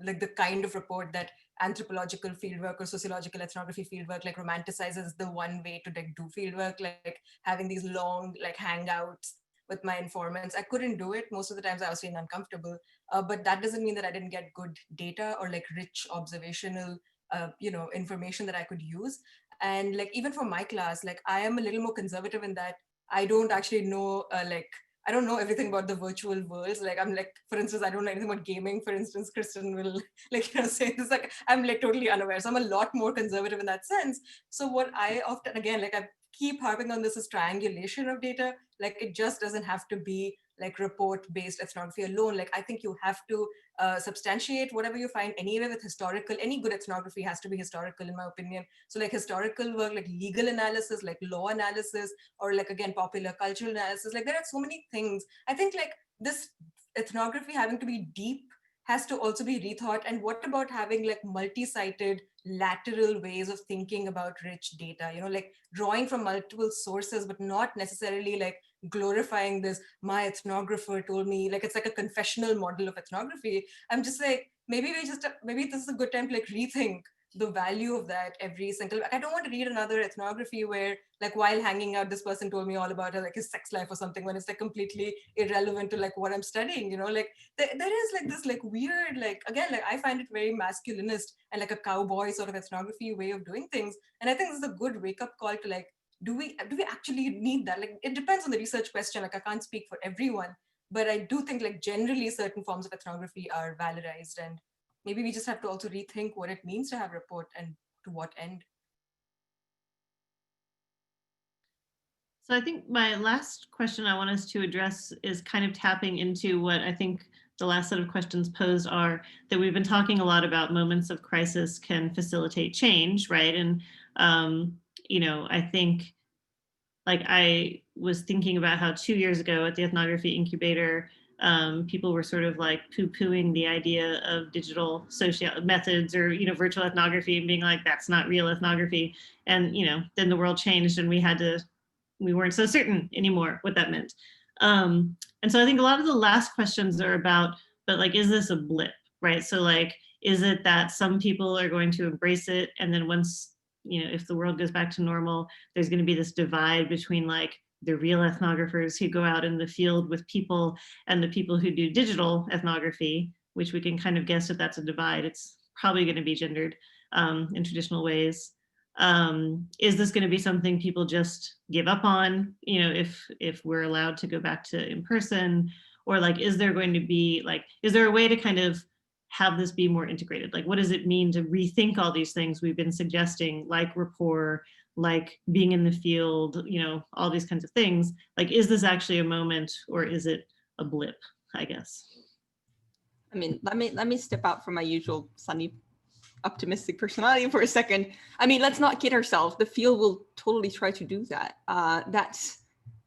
like the kind of rapport that anthropological fieldwork or sociological ethnography fieldwork like romanticizes the one way to like do fieldwork, like having these long like hangouts with my informants. I couldn't do it. Most of the times I was feeling uncomfortable, but that doesn't mean that I didn't get good data or like rich observational information that I could use. And like even for my class, like I am a little more conservative in that I don't actually know like I don't know everything about the virtual worlds. Like I'm like, for instance, I don't know anything about gaming. For instance, Kristen will like, say this, like, I'm like totally unaware. So I'm a lot more conservative in that sense. So what I often, again, like I keep harping on this is triangulation of data. Like it just doesn't have to be like report-based ethnography alone. Like I think you have to substantiate whatever you find anyway with historical. Any good ethnography has to be historical, in my opinion. So like historical work, like legal analysis, like law analysis, or like again popular cultural analysis. Like there are so many things. I think like this ethnography having to be deep has to also be rethought. And what about having like multi-sited lateral ways of thinking about rich data, you know, like drawing from multiple sources, but not necessarily like glorifying this, my ethnographer told me, like it's like a confessional model of ethnography. I'm just like, maybe this is a good time to like rethink the value of that every single, I don't want to read another ethnography where like while hanging out, this person told me all about like his sex life or something, when it's like completely irrelevant to like what I'm studying, you know, like there is like this like weird, like again, like I find it very masculinist and like a cowboy sort of ethnography way of doing things. And I think this is a good wake-up call to like, do we actually need that? Like it depends on the research question. Like I can't speak for everyone, but I do think like generally certain forms of ethnography are valorized, and maybe we just have to also rethink what it means to have a report and to what end. So I think my last question I want us to address is kind of tapping into what I think the last set of questions posed are, that we've been talking a lot about moments of crisis can facilitate change, right? And, you know, I think like I was thinking about how 2 years ago at the Ethnography Incubator, people were sort of like poo-pooing the idea of digital social methods or, you know, virtual ethnography and being like, that's not real ethnography. And, you know, then the world changed and we weren't so certain anymore what that meant. And so I think a lot of the last questions are about, but like, is this a blip, right? So like, is it that some people are going to embrace it, and then once, you know, if the world goes back to normal, there's going to be this divide between like the real ethnographers who go out in the field with people and the people who do digital ethnography, which we can kind of guess if that's a divide. It's probably going to be gendered in traditional ways. Is this going to be something people just give up on, you know, if we're allowed to go back to in person? Or like, is there going to be like, is there a way to kind of have this be more integrated? Like, what does it mean to rethink all these things we've been suggesting, like rapport, like being in the field, you know, all these kinds of things? Like, is this actually a moment, or is it a blip, I guess? I mean, let me step out from my usual sunny, optimistic personality for a second. I mean, let's not kid ourselves. The field will totally try to do that.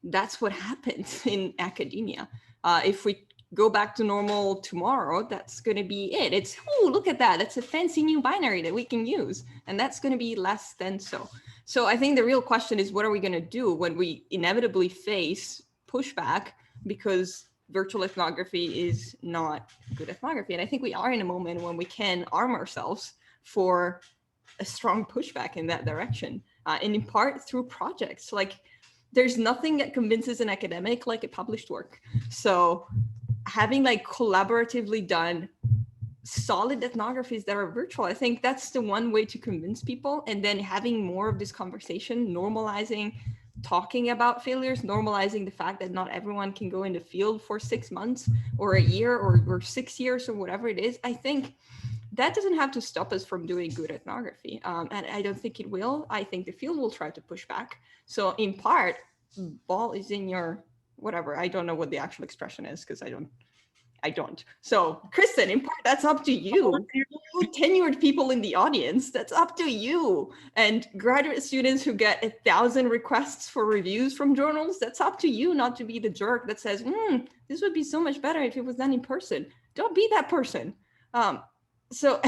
That's what happens in academia. If we go back to normal tomorrow, that's going to be it. It's, oh, look at that. That's a fancy new binary that we can use. And that's going to be less than so. So I think the real question is, what are we going to do when we inevitably face pushback because virtual ethnography is not good ethnography? And I think we are in a moment when we can arm ourselves for a strong pushback in that direction. And in part through projects. Like, there's nothing that convinces an academic like a published work. So having like collaboratively done solid ethnographies that are virtual, I think that's the one way to convince people. And then having more of this conversation, normalizing, talking about failures, normalizing the fact that not everyone can go in the field for 6 months or a year or 6 years or whatever it is. I think that doesn't have to stop us from doing good ethnography. And I don't think it will. I think the field will try to push back. So in part, ball is in your whatever. I don't know what the actual expression is because I don't. So Kristen, in part, that's up to you. You tenured people in the audience, that's up to you. And graduate students who get 1,000 requests for reviews from journals, that's up to you not to be the jerk that says, this would be so much better if it was done in person. Don't be that person. So,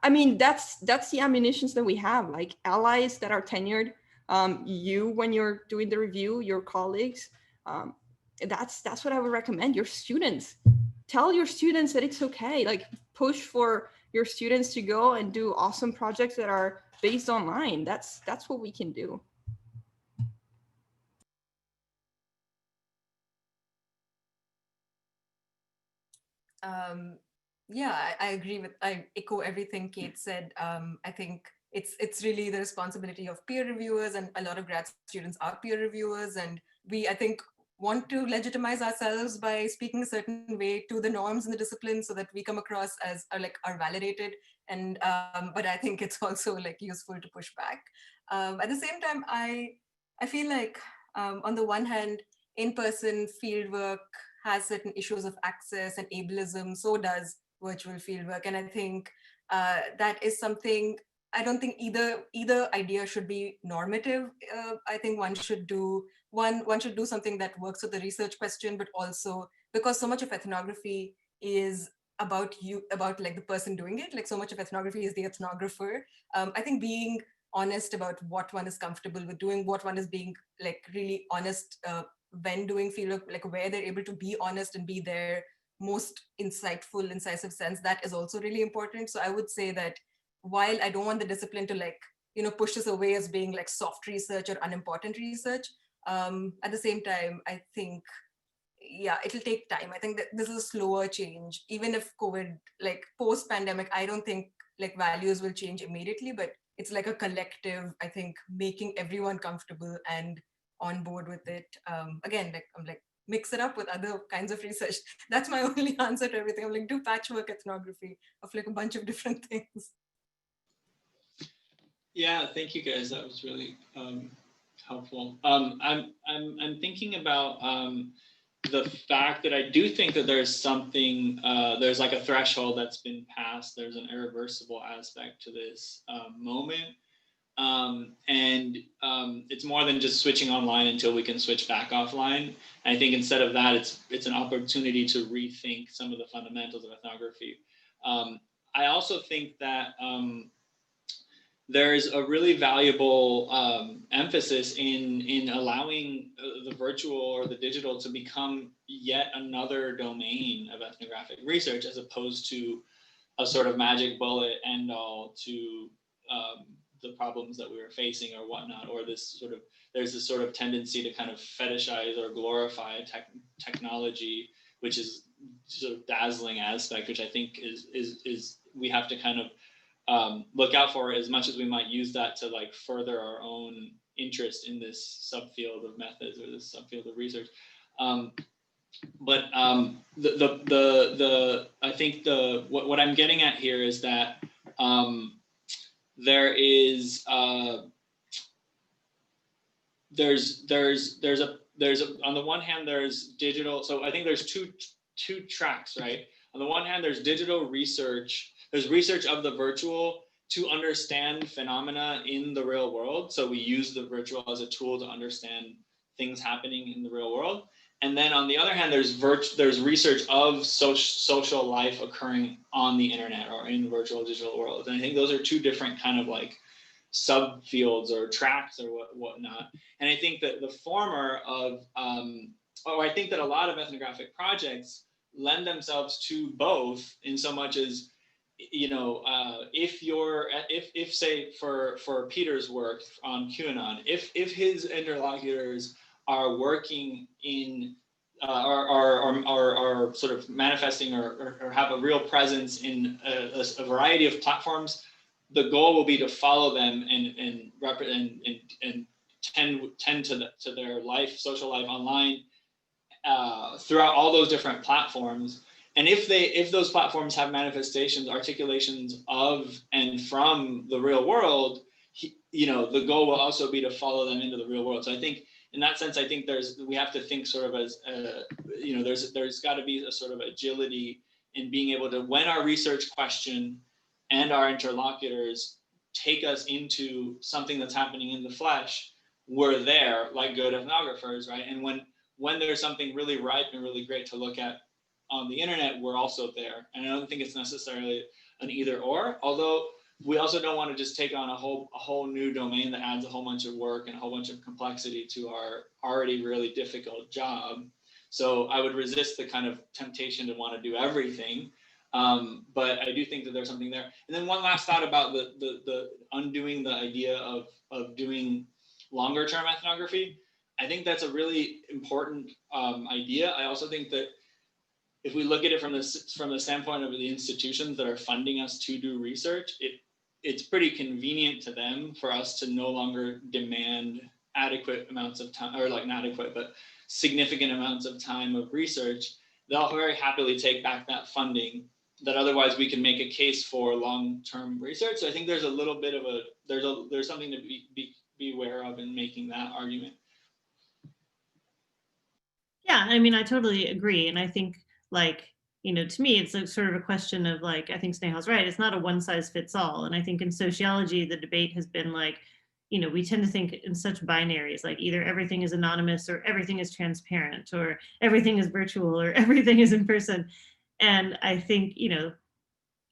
I mean, that's the ammunitions that we have, like allies that are tenured, you, when you're doing the review, your colleagues, that's what I would recommend. Your students, tell your students that it's okay, like push for your students to go and do awesome projects that are based online. That's what we can do. Yeah, I agree I echo everything Kate said. I think it's really the responsibility of peer reviewers, and a lot of grad students are peer reviewers. And I think want to legitimize ourselves by speaking a certain way to the norms in the discipline so that we come across as are validated. And but I think it's also like useful to push back. At the same time, I feel like on the one hand, in-person fieldwork has certain issues of access and ableism. So does virtual fieldwork, and I think that is something. I don't think either idea should be normative. I think one should do something that works with the research question, but also because so much of ethnography is about like the person doing it. Like so much of ethnography is the ethnographer. I think being honest about what one is comfortable with doing, what one is being like really honest when doing fieldwork, like where they're able to be honest and be their most insightful, incisive sense, that is also really important. So I would say that while I don't want the discipline to like, push this away as being like soft research or unimportant research, at the same time, I think, yeah, it'll take time. I think that this is a slower change. Even if COVID, like post-pandemic, I don't think like values will change immediately, but it's like a collective, I think, making everyone comfortable and on board with it. Again, like I'm like, mix it up with other kinds of research. That's my only answer to everything. I'm like, do patchwork ethnography of like a bunch of different things. Yeah, thank you guys. That was really helpful. I'm thinking about the fact that I do think that there's something, there's like a threshold that's been passed. There's an irreversible aspect to this moment. And it's more than just switching online until we can switch back offline. And I think instead of that, it's an opportunity to rethink some of the fundamentals of ethnography. I also think that there's a really valuable emphasis in allowing the virtual or the digital to become yet another domain of ethnographic research, as opposed to a sort of magic bullet end all to the problems that we were facing or whatnot, or there's this sort of tendency to kind of fetishize or glorify technology, which is sort of dazzling aspect, which I think is we have to kind of look out for, as much as we might use that to like further our own interest in this subfield of methods or this subfield of research. But I think what I'm getting at here is that there is there's a on the one hand there's digital. So I think there's two tracks, right? On the one hand, there's digital research. There's research of the virtual to understand phenomena in the real world. So we use the virtual as a tool to understand things happening in the real world. And then on the other hand, there's research of social life occurring on the internet or in virtual digital worlds. And I think those are two different kind of like subfields or tracks or whatnot. And I think that the former I think that a lot of ethnographic projects lend themselves to both, in so much as, if say for Peter's work on QAnon, if his interlocutors are working in are sort of manifesting or have a real presence in a variety of platforms, the goal will be to follow them and tend to their life, social life online throughout all those different platforms. And if those platforms have manifestations, articulations of and from the real world, the goal will also be to follow them into the real world. So I think in that sense, I think we have to think sort of as there's got to be a sort of agility in being able to, when our research question and our interlocutors take us into something that's happening in the flesh, we're there like good ethnographers, right? And when there's something really ripe and really great to look at on the internet, we're also there. And I don't think it's necessarily an either or, although we also don't want to just take on a whole new domain that adds a whole bunch of work and a whole bunch of complexity to our already really difficult job. So I would resist the kind of temptation to want to do everything. But I do think that there's something there. And then one last thought about the undoing the idea of doing longer term ethnography. I think that's a really important idea. I also think that if we look at it from the standpoint of the institutions that are funding us to do research, it's pretty convenient to them for us to no longer demand adequate amounts of time, or like not adequate, but significant amounts of time of research, they'll very happily take back that funding that otherwise we can make a case for long-term research. So I think there's a little bit of there's something to be aware of in making that argument. Yeah, I mean, I totally agree. And I think, like, you know, to me, it's a sort of a question of, like, I think Sneha's right. It's not a one size fits all. And I think in sociology, the debate has been like, you know, we tend to think in such binaries, like either everything is anonymous or everything is transparent or everything is virtual or everything is in person. And I think, you know,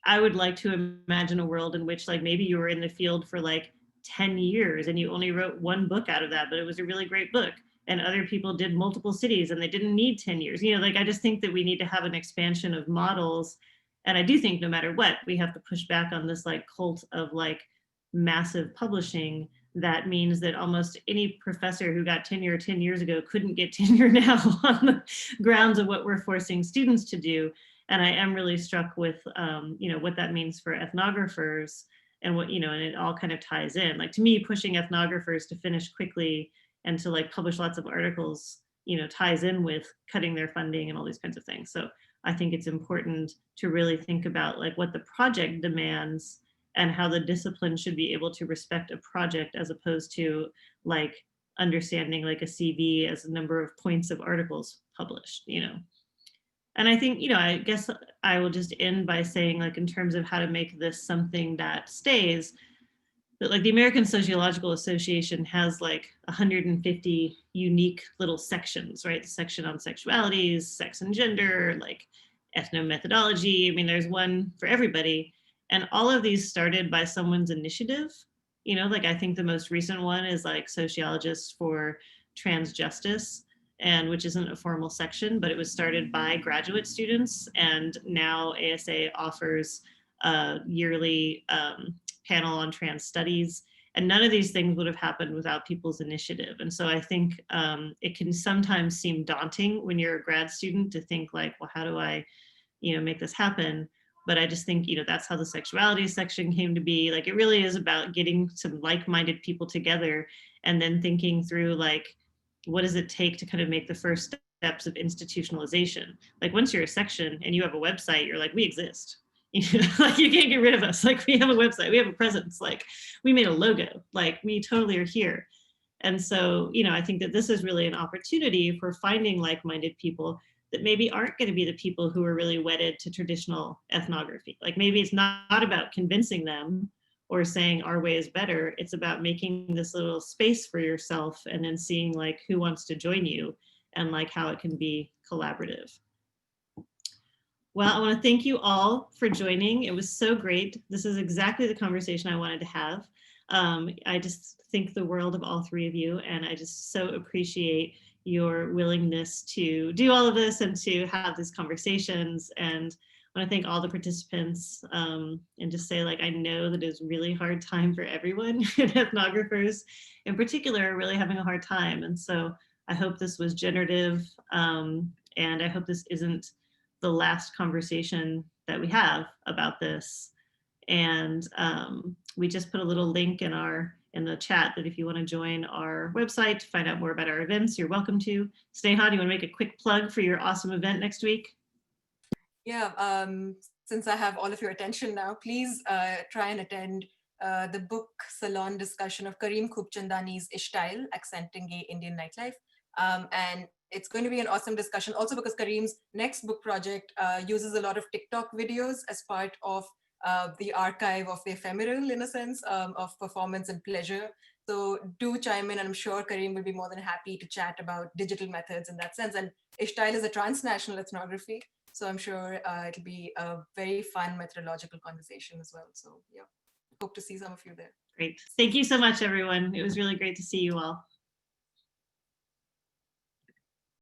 I would like to imagine a world in which, like, maybe you were in the field for like 10 years and you only wrote one book out of that, but it was a really great book. And other people did multiple cities and they didn't need 10 years. You know, like, I just think that we need to have an expansion of models. And I do think no matter what, we have to push back on this like cult of like massive publishing. That means that almost any professor who got tenure 10 years ago couldn't get tenure now on the grounds of what we're forcing students to do. And I am really struck with, you know, what that means for ethnographers and what, you know, and it all kind of ties in. Like, to me, pushing ethnographers to finish quickly and to like publish lots of articles, you know, ties in with cutting their funding and all these kinds of things. So I think it's important to really think about like what the project demands and how the discipline should be able to respect a project as opposed to like understanding like a CV as a number of points of articles published, you know. And I think, you know, I guess I will just end by saying, like, in terms of how to make this something that stays, that like the American Sociological Association has like 150 unique little sections, right? The section on sexualities, sex and gender, like ethnomethodology. I mean, there's one for everybody. And all of these started by someone's initiative. You know, like I think the most recent one is like Sociologists for Trans Justice, and which isn't a formal section, but it was started by graduate students. And now ASA offers a yearly panel on trans studies. And none of these things would have happened without people's initiative. And so I think it can sometimes seem daunting when you're a grad student to think like, well, how do I, you know, make this happen? But I just think, you know, that's how the sexuality section came to be. Like, it really is about getting some like-minded people together and then thinking through like, what does it take to kind of make the first steps of institutionalization? Like, once you're a section and you have a website, you're like, we exist. You know, like, you can't get rid of us. Like, we have a website, we have a presence, like we made a logo, like we totally are here. And so, you know, I think that this is really an opportunity for finding like-minded people that maybe aren't going to be the people who are really wedded to traditional ethnography. Like, maybe it's not about convincing them or saying our way is better. It's about making this little space for yourself and then seeing like who wants to join you and like how it can be collaborative. Well, I want to thank you all for joining. It was so great. This is exactly the conversation I wanted to have. I just think the world of all three of you, and I just so appreciate your willingness to do all of this and to have these conversations. And I want to thank all the participants and just say, like, I know that it's a really hard time for everyone, and ethnographers in particular are really having a hard time. And so I hope this was generative, and I hope this isn't the last conversation that we have about this. And we just put a little link in the chat that if you want to join our website to find out more about our events, you're welcome to. Sneha, do you want to make a quick plug for your awesome event next week? Yeah, since I have all of your attention now, please try and attend the book salon discussion of Kareem Khubchandani's Ishtail, Accenting Gay Indian Nightlife. And it's going to be an awesome discussion also because Kareem's next book project uses a lot of TikTok videos as part of the archive of the ephemeral, in a sense, of performance and pleasure. So do chime in, and I'm sure Kareem will be more than happy to chat about digital methods in that sense. And Ishtail is a transnational ethnography, so I'm sure it'll be a very fun methodological conversation as well. So yeah, hope to see some of you there. Great. Thank you so much, everyone. It was really great to see you all.